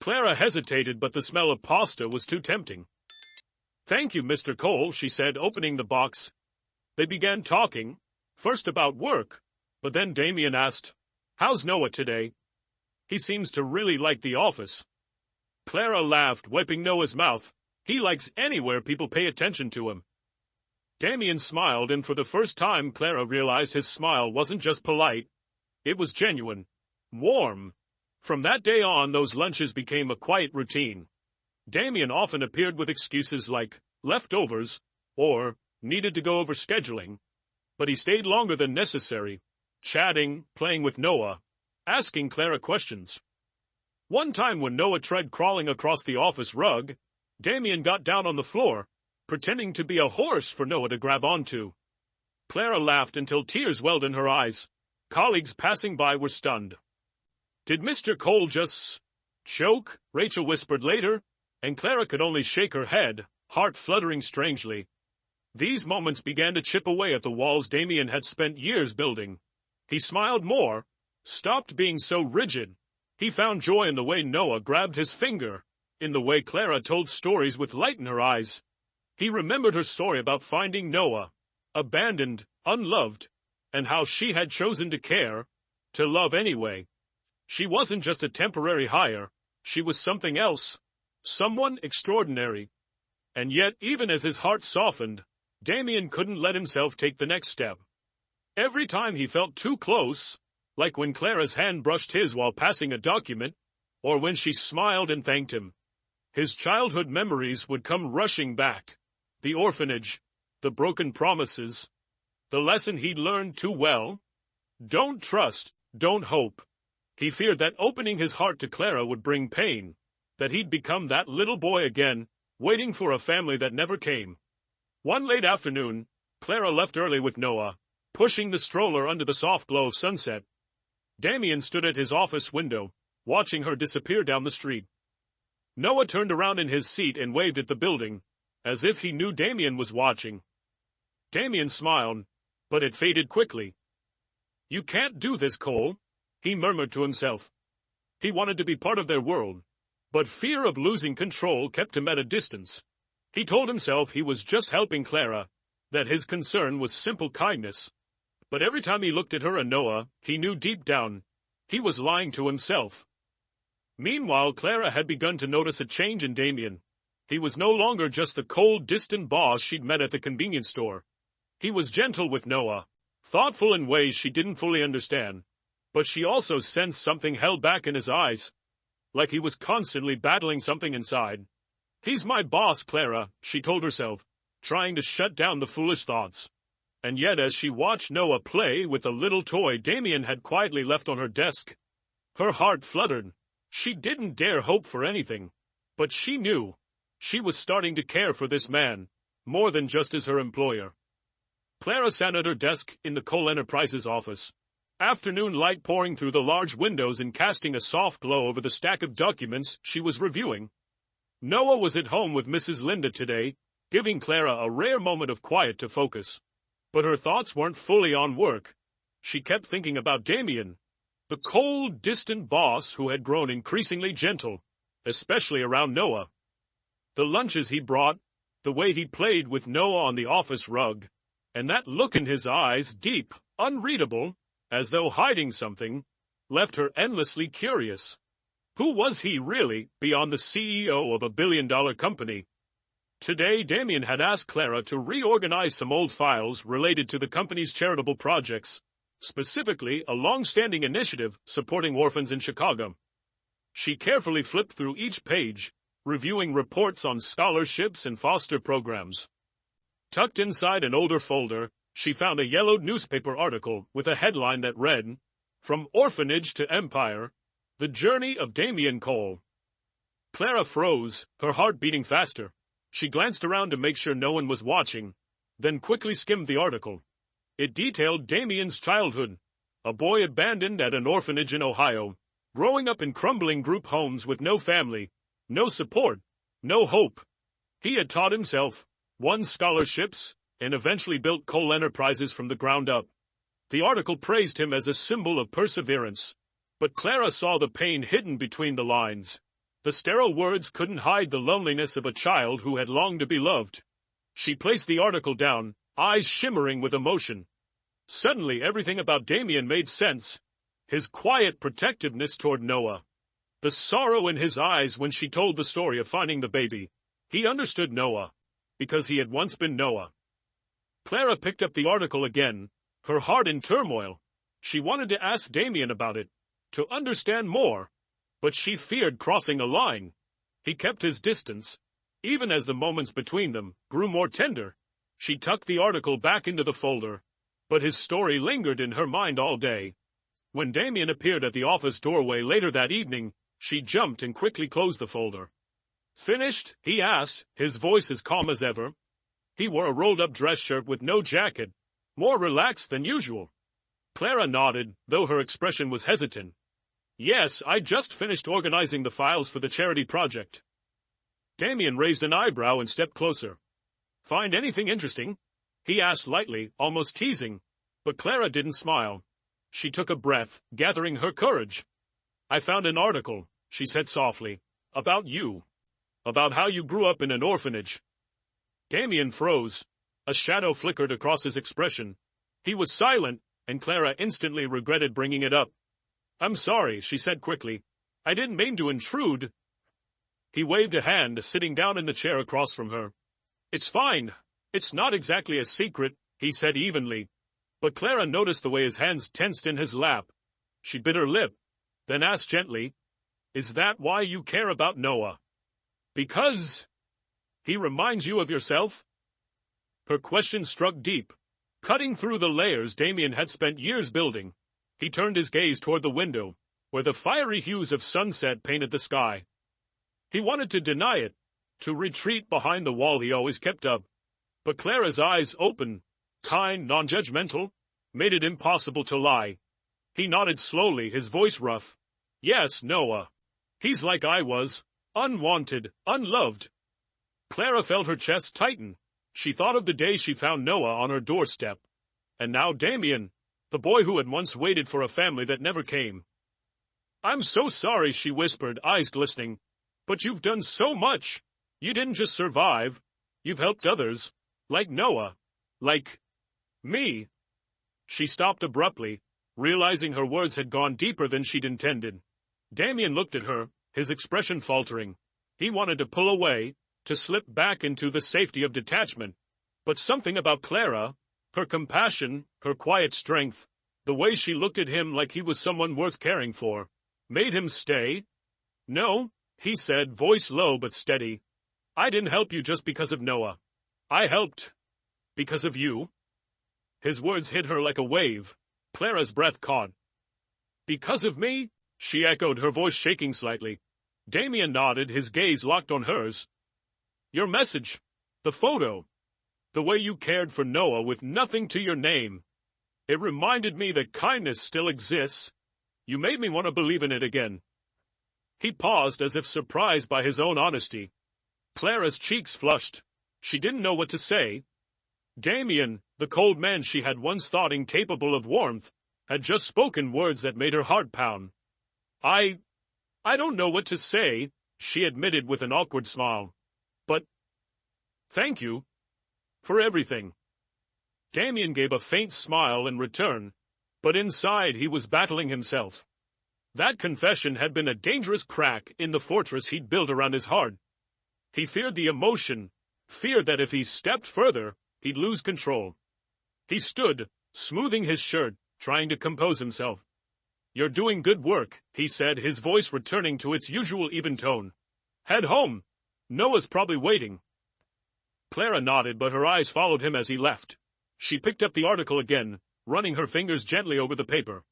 Speaker 1: Clara hesitated, but the smell of pasta was too tempting. "Thank you, Mr. Cole," she said, opening the box. They began talking, first about work, but then Damien asked, "How's Noah today? He seems to really like the office." Clara laughed, wiping Noah's mouth. "He likes anywhere people pay attention to him." Damien smiled, and for the first time Clara realized his smile wasn't just polite. It was genuine, warm. From that day on, those lunches became a quiet routine. Damien often appeared with excuses like leftovers or needed to go over scheduling, but he stayed longer than necessary, chatting, playing with Noah, asking Clara questions. One time when Noah tried crawling across the office rug, Damien got down on the floor, pretending to be a horse for Noah to grab onto. Clara laughed until tears welled in her eyes. Colleagues passing by were stunned. "Did Mr. Cole just choke?" Rachel whispered later, and Clara could only shake her head, heart fluttering strangely. These moments began to chip away at the walls Damien had spent years building. He smiled more, stopped being so rigid. He found joy in the way Noah grabbed his finger, in the way Clara told stories with light in her eyes. He remembered her story about finding Noah, abandoned, unloved, and how she had chosen to care, to love anyway. She wasn't just a temporary hire, she was something else, someone extraordinary. And yet, even as his heart softened, Damien couldn't let himself take the next step. Every time he felt too close, like when Clara's hand brushed his while passing a document, or when she smiled and thanked him, his childhood memories would come rushing back. The orphanage, the broken promises, The lesson he'd learned too well? Don't trust, don't hope. He feared that opening his heart to Clara would bring pain, that he'd become that little boy again, waiting for a family that never came. One late afternoon, Clara left early with Noah, pushing the stroller under the soft glow of sunset. Damien stood at his office window, watching her disappear down the street. Noah turned around in his seat and waved at the building, as if he knew Damien was watching. Damien smiled, but it faded quickly. "You can't do this, Cole," he murmured to himself. He wanted to be part of their world, but fear of losing control kept him at a distance. He told himself he was just helping Clara, that his concern was simple kindness. But every time he looked at her and Noah, he knew deep down, he was lying to himself. Meanwhile, Clara had begun to notice a change in Damien. He was no longer just the cold, distant boss she'd met at the convenience store. He was gentle with Noah, thoughtful in ways she didn't fully understand, but she also sensed something held back in his eyes, like he was constantly battling something inside. "He's my boss, Clara," she told herself, trying to shut down the foolish thoughts. And yet as she watched Noah play with the little toy Damien had quietly left on her desk, her heart fluttered. She didn't dare hope for anything, but she knew she was starting to care for this man, more than just as her employer. Clara sat at her desk in the Cole Enterprises office, afternoon light pouring through the large windows and casting a soft glow over the stack of documents she was reviewing. Noah was at home with Mrs. Linda today, giving Clara a rare moment of quiet to focus. But her thoughts weren't fully on work. She kept thinking about Damien, the cold, distant boss who had grown increasingly gentle, especially around Noah. The lunches he brought, the way he played with Noah on the office rug, and that look in his eyes, deep, unreadable, as though hiding something, left her endlessly curious. Who was he really, beyond the CEO of a billion-dollar company? Today, Damien had asked Clara to reorganize some old files related to the company's charitable projects, specifically a long-standing initiative supporting orphans in Chicago. She carefully flipped through each page, reviewing reports on scholarships and foster programs. Tucked inside an older folder, she found a yellowed newspaper article with a headline that read, "From Orphanage to Empire, The Journey of Damien Cole." Clara froze, her heart beating faster. She glanced around to make sure no one was watching, then quickly skimmed the article. It detailed Damien's childhood, a boy abandoned at an orphanage in Ohio, growing up in crumbling group homes with no family, no support, no hope. He had taught himself, won scholarships, and eventually built Cole Enterprises from the ground up. The article praised him as a symbol of perseverance, but Clara saw the pain hidden between the lines. The sterile words couldn't hide the loneliness of a child who had longed to be loved. She placed the article down, eyes shimmering with emotion. Suddenly everything about Damien made sense. His quiet protectiveness toward Noah. The sorrow in his eyes when she told the story of finding the baby. He understood Noah, because he had once been Noah. Clara picked up the article again, her heart in turmoil. She wanted to ask Damien about it, to understand more. But she feared crossing a line. He kept his distance, even as the moments between them grew more tender. She tucked the article back into the folder, but his story lingered in her mind all day. When Damien appeared at the office doorway later that evening, she jumped and quickly closed the folder. "Finished?" he asked, his voice as calm as ever. He wore a rolled-up dress shirt with no jacket, more relaxed than usual. Clara nodded, though her expression was hesitant. "Yes, I just finished organizing the files for the charity project." Damien raised an eyebrow and stepped closer. "Find anything interesting?" he asked lightly, almost teasing. But Clara didn't smile. She took a breath, gathering her courage. "I found an article," she said softly, "about you. About how you grew up in an orphanage." Damien froze. A shadow flickered across his expression. He was silent, and Clara instantly regretted bringing it up. "I'm sorry," she said quickly. "I didn't mean to intrude." He waved a hand, sitting down in the chair across from her. "It's fine. It's not exactly a secret," he said evenly. But Clara noticed the way his hands tensed in his lap. She bit her lip, then asked gently, "Is that why you care about Noah? Because he reminds you of yourself?" Her question struck deep. Cutting through the layers Damien had spent years building, he turned his gaze toward the window, where the fiery hues of sunset painted the sky. He wanted to deny it, to retreat behind the wall he always kept up. But Clara's eyes, open, kind, non-judgmental, made it impossible to lie. He nodded slowly, his voice rough. Yes, Noah. He's like I was, unwanted, unloved. Clara felt her chest tighten. She thought of the day she found Noah on her doorstep. And now Damien, the boy who had once waited for a family that never came. I'm so sorry, she whispered, eyes glistening. But you've done so much. You didn't just survive. You've helped others. Like Noah. Like me. She stopped abruptly, realizing her words had gone deeper than she'd intended. Damien looked at her, his expression faltering. He wanted to pull away, to slip back into the safety of detachment. But something about Clara, her compassion, her quiet strength, the way she looked at him like he was someone worth caring for, made him stay. No, he said, voice low but steady. I didn't help you just because of Noah. I helped because of you. His words hit her like a wave. Clara's breath caught. Because of me? She echoed, her voice shaking slightly. Damien nodded, his gaze locked on hers. Your message, the photo, the way you cared for Noah with nothing to your name. It reminded me that kindness still exists. You made me want to believe in it again. He paused as if surprised by his own honesty. Clara's cheeks flushed. She didn't know what to say. Damien, the cold man she had once thought incapable of warmth, had just spoken words that made her heart pound. I don't know what to say, she admitted with an awkward smile. But thank you for everything. Damien gave a faint smile in return, but inside he was battling himself. That confession had been a dangerous crack in the fortress he'd built around his heart. He feared the emotion, feared that if he stepped further, he'd lose control. He stood, smoothing his shirt, trying to compose himself. You're doing good work, he said, his voice returning to its usual even tone. Head home. Noah's probably waiting. Clara nodded, but her eyes followed him as he left. She picked up the article again, running her fingers gently over the paper.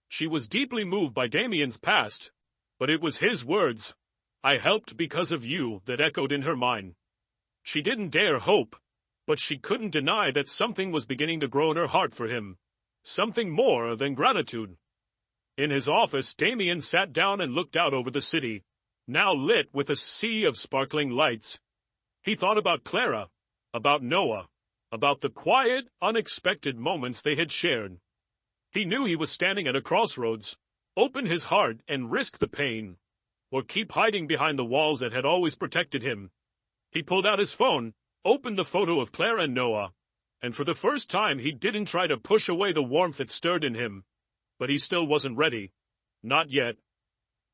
Speaker 1: She was deeply moved by Damien's past, but it was his words, I helped because of you, that echoed in her mind. She didn't dare hope, but she couldn't deny that something was beginning to grow in her heart for him. Something more than gratitude. In his office, Damien sat down and looked out over the city, now lit with a sea of sparkling lights. He thought about Clara, about Noah, about the quiet, unexpected moments they had shared. He knew he was standing at a crossroads. Open his heart and risk the pain, or keep hiding behind the walls that had always protected him. He pulled out his phone, opened the photo of Clara and Noah, and for the first time he didn't try to push away the warmth that stirred in him. But he still wasn't ready. Not yet.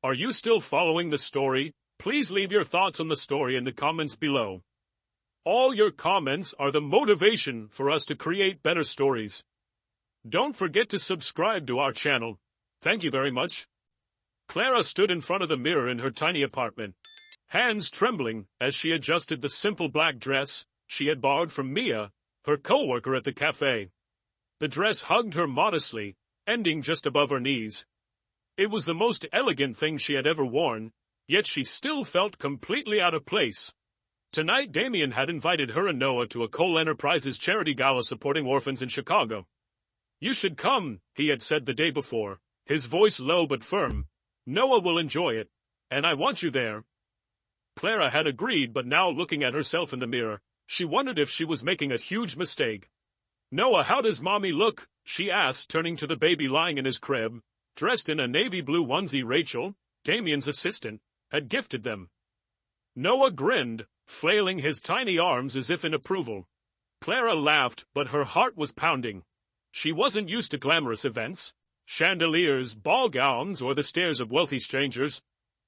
Speaker 1: Are you still following the story? Please leave your thoughts on the story in the comments below. All your comments are the motivation for us to create better stories. Don't forget to subscribe to our channel. Thank you very much. Clara stood in front of the mirror in her tiny apartment, hands trembling as she adjusted the simple black dress she had borrowed from Mia, her co-worker at the cafe. The dress hugged her modestly, ending just above her knees. It was the most elegant thing she had ever worn, yet she still felt completely out of place. Tonight Damien had invited her and Noah to a Cole Enterprises charity gala supporting orphans in Chicago. You should come, he had said the day before, his voice low but firm. Noah will enjoy it, and I want you there. Clara had agreed, but now looking at herself in the mirror, she wondered if she was making a huge mistake. Noah, how does mommy look? She asked, turning to the baby lying in his crib, dressed in a navy blue onesie Rachel, Damien's assistant, had gifted them. Noah grinned, flailing his tiny arms as if in approval. Clara laughed, but her heart was pounding. She wasn't used to glamorous events, chandeliers, ball gowns, or the stares of wealthy strangers.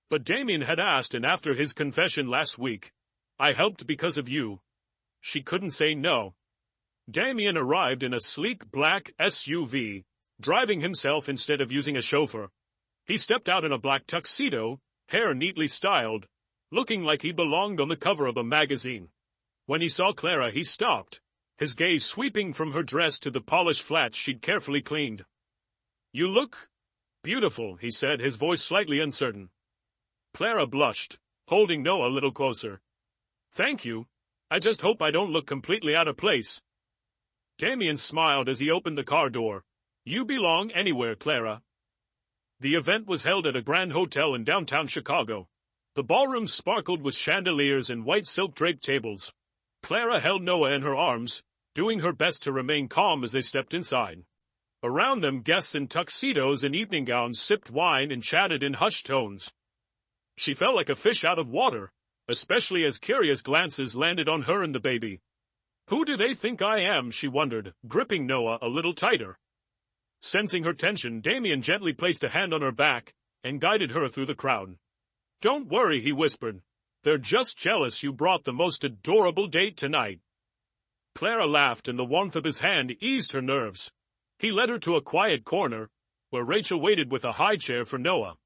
Speaker 1: But Damien had asked, and after his confession last week, I helped because of you. She couldn't say no. Damien arrived in a sleek black SUV, driving himself instead of using a chauffeur. He stepped out in a black tuxedo, hair neatly styled, looking like he belonged on the cover of a magazine. When he saw Clara, he stopped, his gaze sweeping from her dress to the polished flats she'd carefully cleaned. "You look beautiful," he said, his voice slightly uncertain. Clara blushed, holding Noah a little closer. "Thank you. I just hope I don't look completely out of place." Damien smiled as he opened the car door. "You belong anywhere, Clara." The event was held at a grand hotel in downtown Chicago. The ballroom sparkled with chandeliers and white silk-draped tables. Clara held Noah in her arms, doing her best to remain calm as they stepped inside. Around them, guests in tuxedos and evening gowns sipped wine and chatted in hushed tones. She felt like a fish out of water, especially as curious glances landed on her and the baby. "Who do they think I am?" she wondered, gripping Noah a little tighter. Sensing her tension, Damien gently placed a hand on her back and guided her through the crowd. "Don't worry," he whispered. "They're just jealous you brought the most adorable date tonight." Clara laughed, and the warmth of his hand eased her nerves. He led her to a quiet corner, where Rachel waited with a high chair for Noah.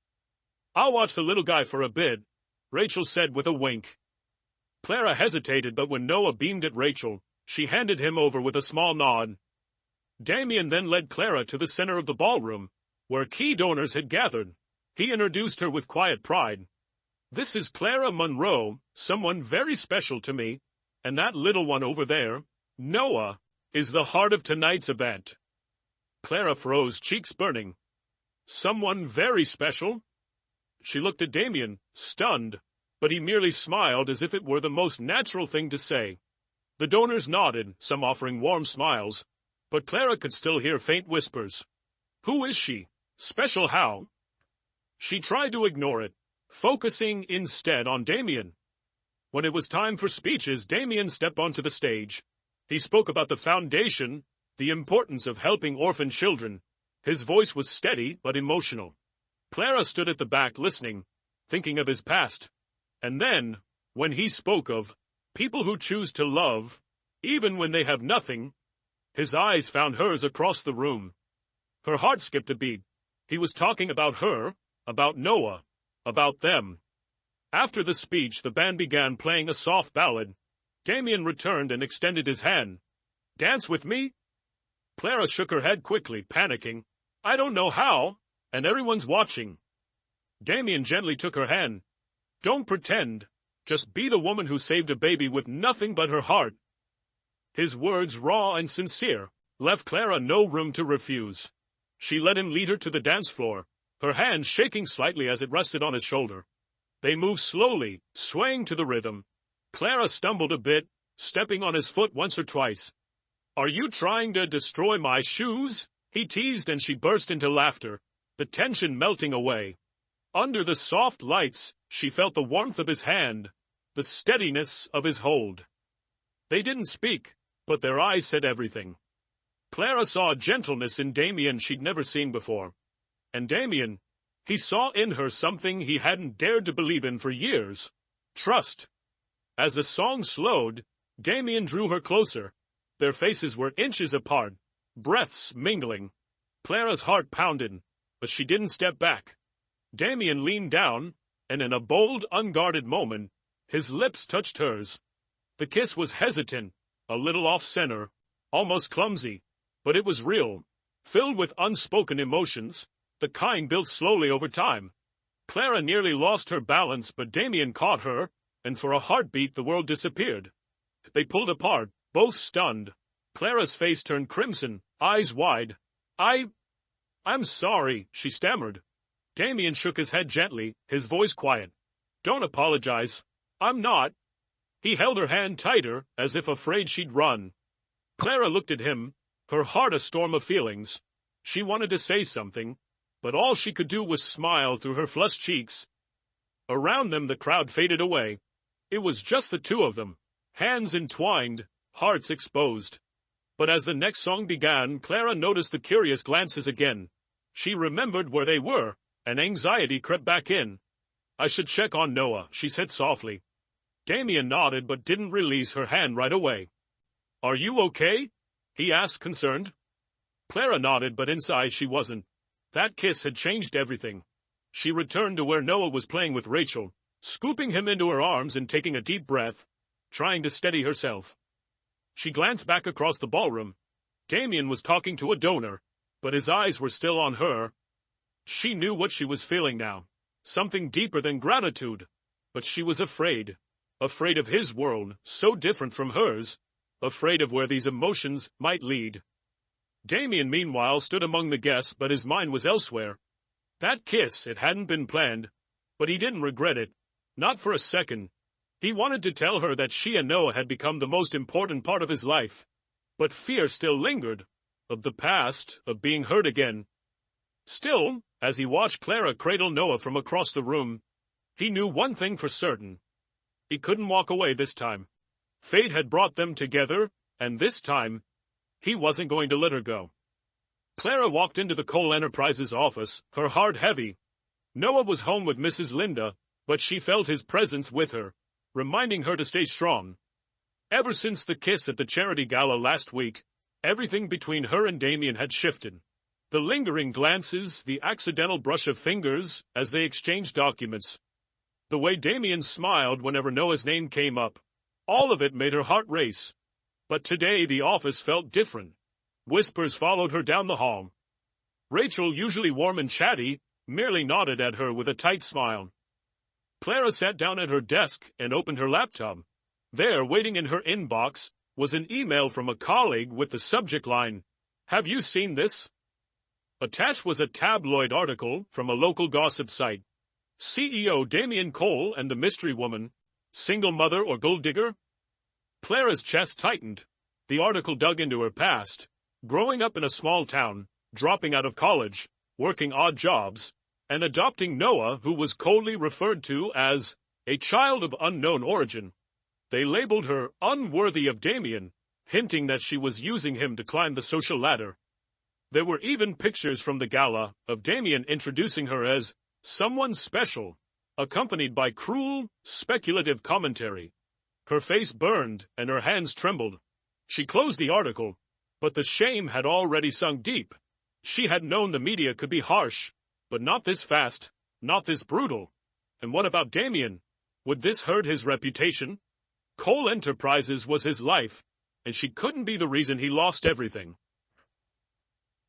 Speaker 1: "I'll watch the little guy for a bit," Rachel said with a wink. Clara hesitated, but when Noah beamed at Rachel, she handed him over with a small nod. Damien then led Clara to the center of the ballroom, where key donors had gathered. He introduced her with quiet pride. "This is Clara Monroe, someone very special to me, and that little one over there, Noah, is the heart of tonight's event." Clara froze, cheeks burning. "Someone very special?" She looked at Damien, stunned, but he merely smiled as if it were the most natural thing to say. The donors nodded, some offering warm smiles, but Clara could still hear faint whispers. "Who is she? Special how?" She tried to ignore it, focusing instead on Damien. When it was time for speeches, Damien stepped onto the stage. He spoke about the foundation, the importance of helping orphan children. His voice was steady but emotional. Clara stood at the back listening, thinking of his past. And then, when he spoke of people who choose to love, even when they have nothing, his eyes found hers across the room. Her heart skipped a beat. He was talking about her, about Noah, about them. After the speech, the band began playing a soft ballad. Damien returned and extended his hand. "Dance with me?" Clara shook her head quickly, panicking. "I don't know how, and everyone's watching." Damien gently took her hand. "Don't pretend. Just be the woman who saved a baby with nothing but her heart." His words, raw and sincere, left Clara no room to refuse. She let him lead her to the dance floor, her hand shaking slightly as it rested on his shoulder. They moved slowly, swaying to the rhythm. Clara stumbled a bit, stepping on his foot once or twice. "Are you trying to destroy my shoes?" he teased, and she burst into laughter, the tension melting away. Under the soft lights, she felt the warmth of his hand, the steadiness of his hold. They didn't speak, but their eyes said everything. Clara saw a gentleness in Damien she'd never seen before. And Damien, he saw in her something he hadn't dared to believe in for years: trust. As the song slowed, Damien drew her closer. Their faces were inches apart, breaths mingling. Clara's heart pounded, but she didn't step back. Damien leaned down, and in a bold, unguarded moment, his lips touched hers. The kiss was hesitant, a little off-center, almost clumsy, but it was real, filled with unspoken emotions, the kind built slowly over time. Clara nearly lost her balance, but Damien caught her, and for a heartbeat the world disappeared. They pulled apart, both stunned. Clara's face turned crimson, eyes wide. I'm sorry," she stammered. Damien shook his head gently, his voice quiet. "Don't apologize. I'm not." He held her hand tighter, as if afraid she'd run. Clara looked at him, her heart a storm of feelings. She wanted to say something, but all she could do was smile through her flushed cheeks. Around them the crowd faded away. It was just the two of them, hands entwined, hearts exposed. But as the next song began, Clara noticed the curious glances again. She remembered where they were, and anxiety crept back in. "I should check on Noah," she said softly. Damien nodded but didn't release her hand right away. "Are you okay?" he asked, concerned. Clara nodded, but inside she wasn't. That kiss had changed everything. She returned to where Noah was playing with Rachel, scooping him into her arms and taking a deep breath, trying to steady herself. She glanced back across the ballroom. Damien was talking to a donor, but his eyes were still on her. She knew what she was feeling now. Something deeper than gratitude. But she was afraid. Afraid of his world, so different from hers. Afraid of where these emotions might lead. Damien, meanwhile, stood among the guests, but his mind was elsewhere. That kiss, it hadn't been planned, but he didn't regret it. Not for a second. He wanted to tell her that she and Noah had become the most important part of his life. But fear still lingered. Of the past, of being hurt again. Still, as he watched Clara cradle Noah from across the room, he knew one thing for certain. He couldn't walk away this time. Fate had brought them together, and this time, he wasn't going to let her go. Clara walked into the Cole Enterprises office, her heart heavy. Noah was home with Mrs. Linda, but she felt his presence with her, reminding her to stay strong. Ever since the kiss at the charity gala last week, everything between her and Damien had shifted. The lingering glances, the accidental brush of fingers as they exchanged documents. The way Damien smiled whenever Noah's name came up. All of it made her heart race. But today the office felt different. Whispers followed her down the hall. Rachel, usually warm and chatty, merely nodded at her with a tight smile. Clara sat down at her desk and opened her laptop. There, waiting in her inbox, was an email from a colleague with the subject line, "Have you seen this?" Attached was a tabloid article from a local gossip site. CEO Damien Cole and the mystery woman, single mother or gold digger? Clara's chest tightened. The article dug into her past, growing up in a small town, dropping out of college, working odd jobs, and adopting Noah, who was coldly referred to as a child of unknown origin. They labeled her unworthy of Damien, hinting that she was using him to climb the social ladder. There were even pictures from the gala of Damien introducing her as someone special, accompanied by cruel, speculative commentary. Her face burned and her hands trembled. She closed the article, but the shame had already sunk deep. She had known the media could be harsh, but not this fast, not this brutal. And what about Damien? Would this hurt his reputation? Cole Enterprises was his life, and she couldn't be the reason he lost everything.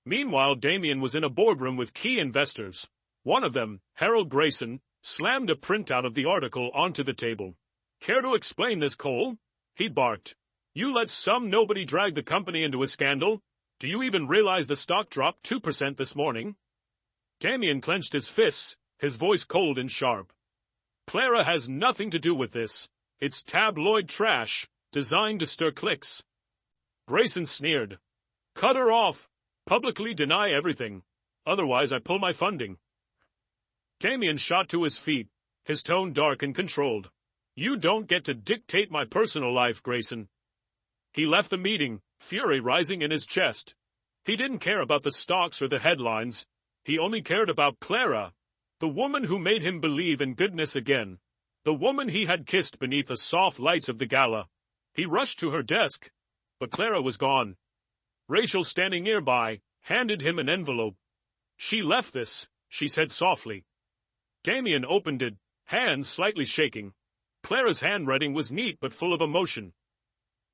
Speaker 1: Meanwhile, Damien was in a boardroom with key investors. One of them, Harold Grayson, slammed a printout of the article onto the table. "Care to explain this, Cole?" he barked. "You let some nobody drag the company into a scandal? Do you even realize the stock dropped 2% this morning?" Damien clenched his fists, his voice cold and sharp. "Clara has nothing to do with this. It's tabloid trash, designed to stir clicks." Grayson sneered. "Cut her off. Publicly deny everything. Otherwise I pull my funding." Damien shot to his feet, his tone dark and controlled. "You don't get to dictate my personal life, Grayson." He left the meeting, fury rising in his chest. He didn't care about the stocks or the headlines. He only cared about Clara, the woman who made him believe in goodness again, the woman he had kissed beneath the soft lights of the gala. He rushed to her desk, but Clara was gone. Rachel, standing nearby, handed him an envelope. "She left this," she said softly. Damien opened it, hands slightly shaking. Clara's handwriting was neat but full of emotion.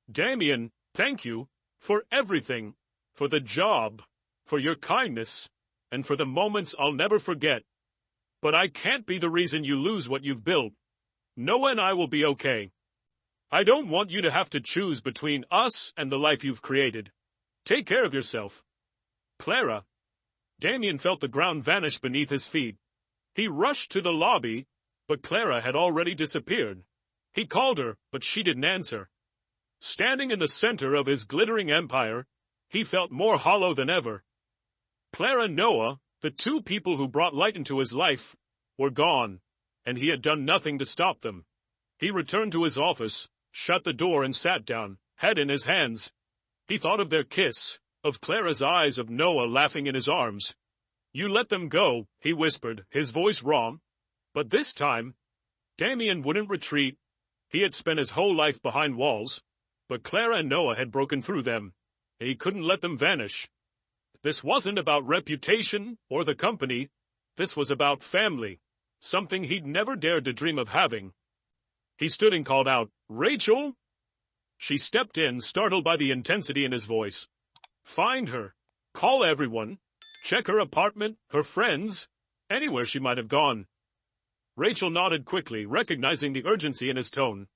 Speaker 1: "Damien, thank you for everything, for the job, for your kindness, and for the moments I'll never forget. But I can't be the reason you lose what you've built. Noah and I will be okay. I don't want you to have to choose between us and the life you've created. Take care of yourself. Clara." Damien felt the ground vanish beneath his feet. He rushed to the lobby, but Clara had already disappeared. He called her, but she didn't answer. Standing in the center of his glittering empire, he felt more hollow than ever. Clara and Noah, the two people who brought light into his life, were gone, and he had done nothing to stop them. He returned to his office, shut the door and sat down, head in his hands. He thought of their kiss, of Clara's eyes, of Noah laughing in his arms. "You let them go," he whispered, his voice raw. But this time, Damien wouldn't retreat. He had spent his whole life behind walls, but Clara and Noah had broken through them, and he couldn't let them vanish. This wasn't about reputation or the company. This was about family, something he'd never dared to dream of having. He stood and called out, "Rachel!" She stepped in, startled by the intensity in his voice. Find her. Call everyone. Check her apartment, her friends, anywhere she might have gone. Rachel nodded quickly, recognizing the urgency in his tone.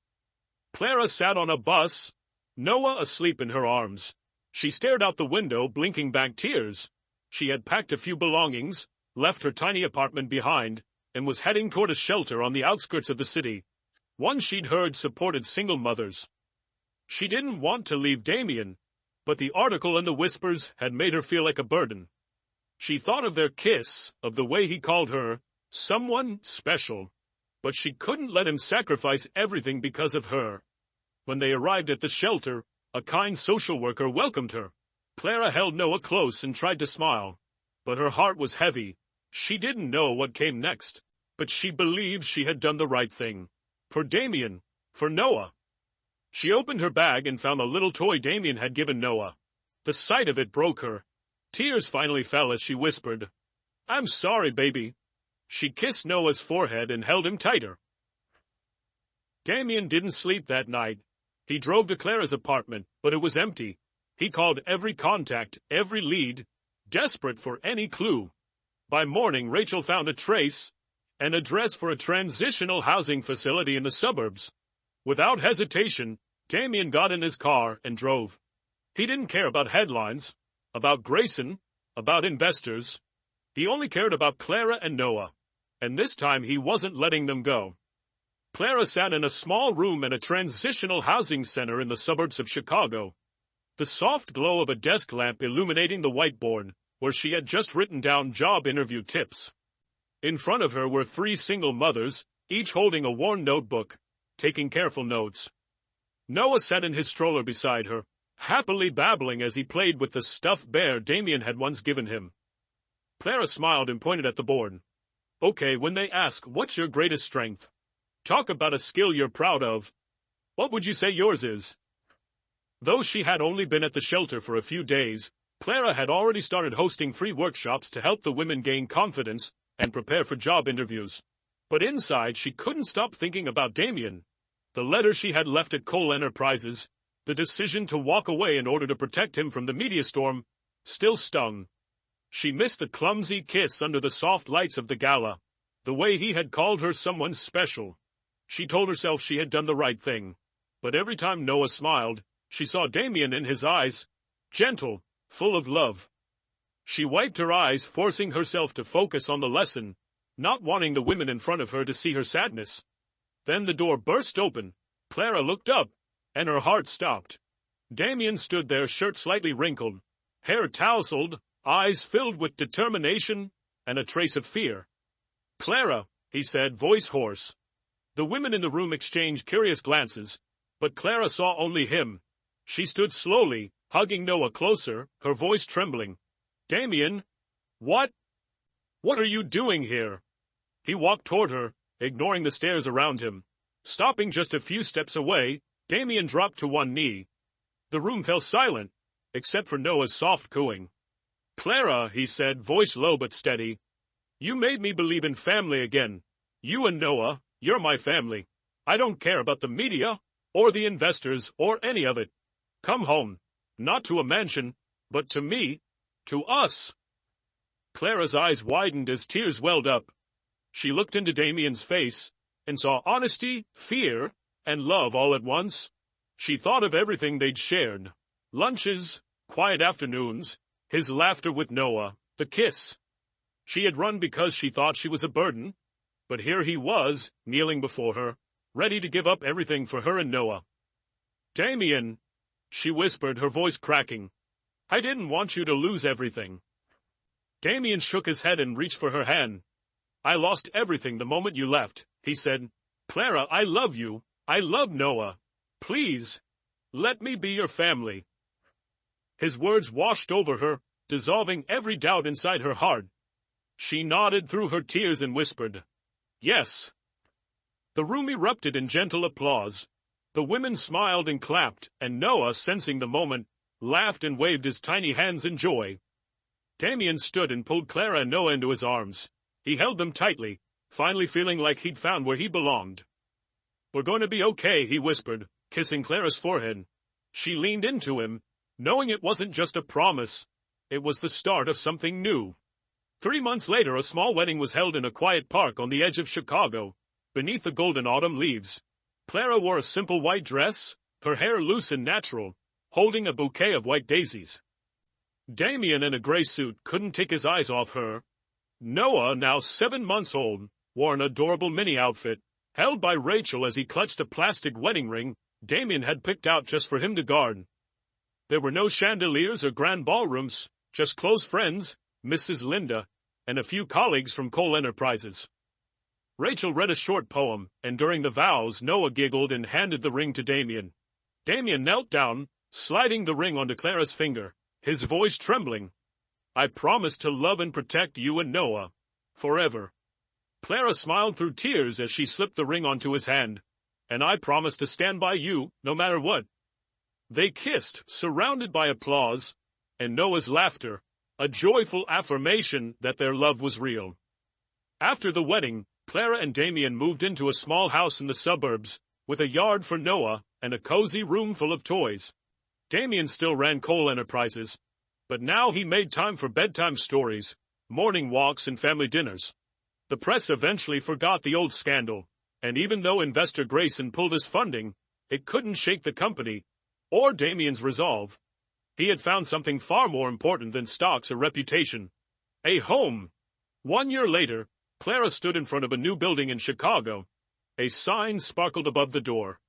Speaker 1: Clara sat on a bus, Noah asleep in her arms. She stared out the window, blinking back tears. She had packed a few belongings, left her tiny apartment behind, and was heading toward a shelter on the outskirts of the city. One she'd heard supported single mothers. She didn't want to leave Damien, but the article and the whispers had made her feel like a burden. She thought of their kiss, of the way he called her, someone special, but she couldn't let him sacrifice everything because of her. When they arrived at the shelter, a kind social worker welcomed her. Clara held Noah close and tried to smile, but her heart was heavy. She didn't know what came next, but she believed she had done the right thing. For Damien, for Noah. She opened her bag and found the little toy Damien had given Noah. The sight of it broke her. Tears finally fell as she whispered, I'm sorry, baby. She kissed Noah's forehead and held him tighter. Damien didn't sleep that night. He drove to Clara's apartment, but it was empty. He called every contact, every lead, desperate for any clue. By morning, Rachel found a trace, an address for a transitional housing facility in the suburbs. Without hesitation, Damien got in his car and drove. He didn't care about headlines, about Grayson, about investors. He only cared about Clara and Noah, and this time he wasn't letting them go. Clara sat in a small room in a transitional housing center in the suburbs of Chicago. The soft glow of a desk lamp illuminating the whiteboard, where she had just written down job interview tips. In front of her were 3 single mothers, each holding a worn notebook, taking careful notes. Noah sat in his stroller beside her, happily babbling as he played with the stuffed bear Damien had once given him. Clara smiled and pointed at the board. Okay, when they ask, what's your greatest strength? Talk about a skill you're proud of. What would you say yours is? Though she had only been at the shelter for a few days, Clara had already started hosting free workshops to help the women gain confidence and prepare for job interviews. But inside, she couldn't stop thinking about Damien. The letter she had left at Cole Enterprises, the decision to walk away in order to protect him from the media storm, still stung. She missed the clumsy kiss under the soft lights of the gala, the way he had called her someone special. She told herself she had done the right thing. But every time Noah smiled, she saw Damien in his eyes, gentle, full of love. She wiped her eyes, forcing herself to focus on the lesson, not wanting the women in front of her to see her sadness. Then the door burst open. Clara looked up, and her heart stopped. Damien stood there, shirt slightly wrinkled, hair tousled, eyes filled with determination and a trace of fear. Clara, he said, voice hoarse. The women in the room exchanged curious glances, but Clara saw only him. She stood slowly, hugging Noah closer, her voice trembling. Damien, what? What are you doing here? He walked toward her, ignoring the stares around him. Stopping just a few steps away, Damien dropped to one knee. The room fell silent, except for Noah's soft cooing. Clara, he said, voice low but steady. You made me believe in family again. You and Noah, you're my family. I don't care about the media, or the investors, or any of it. Come home. Not to a mansion, but to me. To us. Clara's eyes widened as tears welled up. She looked into Damien's face, and saw honesty, fear, and love all at once. She thought of everything they'd shared. Lunches, quiet afternoons, his laughter with Noah, the kiss. She had run because she thought she was a burden, but here he was, kneeling before her, ready to give up everything for her and Noah. Damien, she whispered, her voice cracking. I didn't want you to lose everything. Damien shook his head and reached for her hand. I lost everything the moment you left, he said. Clara, I love you. I love Noah. Please, let me be your family. His words washed over her, dissolving every doubt inside her heart. She nodded through her tears and whispered, Yes. The room erupted in gentle applause. The women smiled and clapped, and Noah, sensing the moment, laughed and waved his tiny hands in joy. Damien stood and pulled Clara and Noah into his arms. He held them tightly, finally feeling like he'd found where he belonged. We're going to be okay, he whispered, kissing Clara's forehead. She leaned into him, knowing it wasn't just a promise, it was the start of something new. 3 months later, a small wedding was held in a quiet park on the edge of Chicago, beneath the golden autumn leaves. Clara wore a simple white dress, her hair loose and natural, holding a bouquet of white daisies. Damien, in a gray suit, couldn't take his eyes off her. Noah, now 7 months old, wore an adorable mini outfit, held by Rachel as he clutched a plastic wedding ring Damien had picked out just for him to guard. There were no chandeliers or grand ballrooms, just close friends, Mrs. Linda, and a few colleagues from Cole Enterprises. Rachel read a short poem, and during the vows Noah giggled and handed the ring to Damien. Damien knelt down, sliding the ring onto Clara's finger, his voice trembling. "I promise to love and protect you and Noah, forever." Clara smiled through tears as she slipped the ring onto his hand. "And I promise to stand by you, no matter what." They kissed, surrounded by applause, and Noah's laughter, a joyful affirmation that their love was real. After the wedding, Clara and Damien moved into a small house in the suburbs, with a yard for Noah and a cozy room full of toys. Damien still ran Cole Enterprises, but now he made time for bedtime stories, morning walks, and family dinners. The press eventually forgot the old scandal, and even though investor Grayson pulled his funding, it couldn't shake the company, or Damien's resolve. He had found something far more important than stocks or reputation: a home. 1 year later, Clara stood in front of a new building in Chicago. A sign sparkled above the door.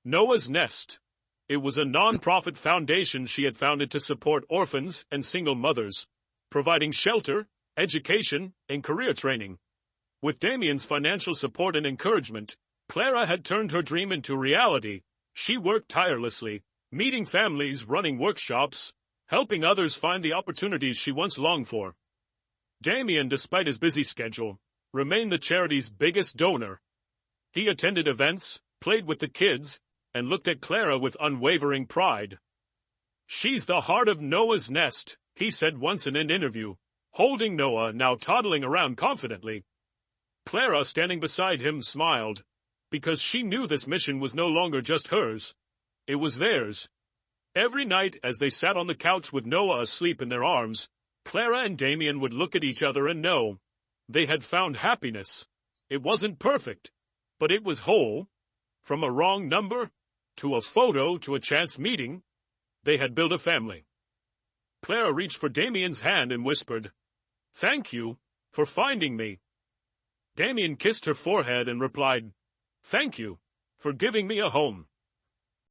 Speaker 1: Noah's Nest. It was a non-profit foundation she had founded to support orphans and single mothers, providing shelter, education, and career training. With Damien's financial support and encouragement, Clara had turned her dream into reality. She worked tirelessly, meeting families, running workshops, helping others find the opportunities she once longed for. Damien, despite his busy schedule, remained the charity's biggest donor. He attended events, played with the kids, and looked at Clara with unwavering pride. "She's the heart of Noah's Nest," he said once in an interview, holding Noah, now toddling around confidently. Clara, standing beside him, smiled, because she knew this mission was no longer just hers. It was theirs. Every night, as they sat on the couch with Noah asleep in their arms, Clara and Damien would look at each other and know they had found happiness. It wasn't perfect, but it was whole. From a wrong number, to a photo, to a chance meeting, they had built a family. Clara reached for Damien's hand and whispered, "Thank you for finding me." Damien kissed her forehead and replied, "Thank you for giving me a home."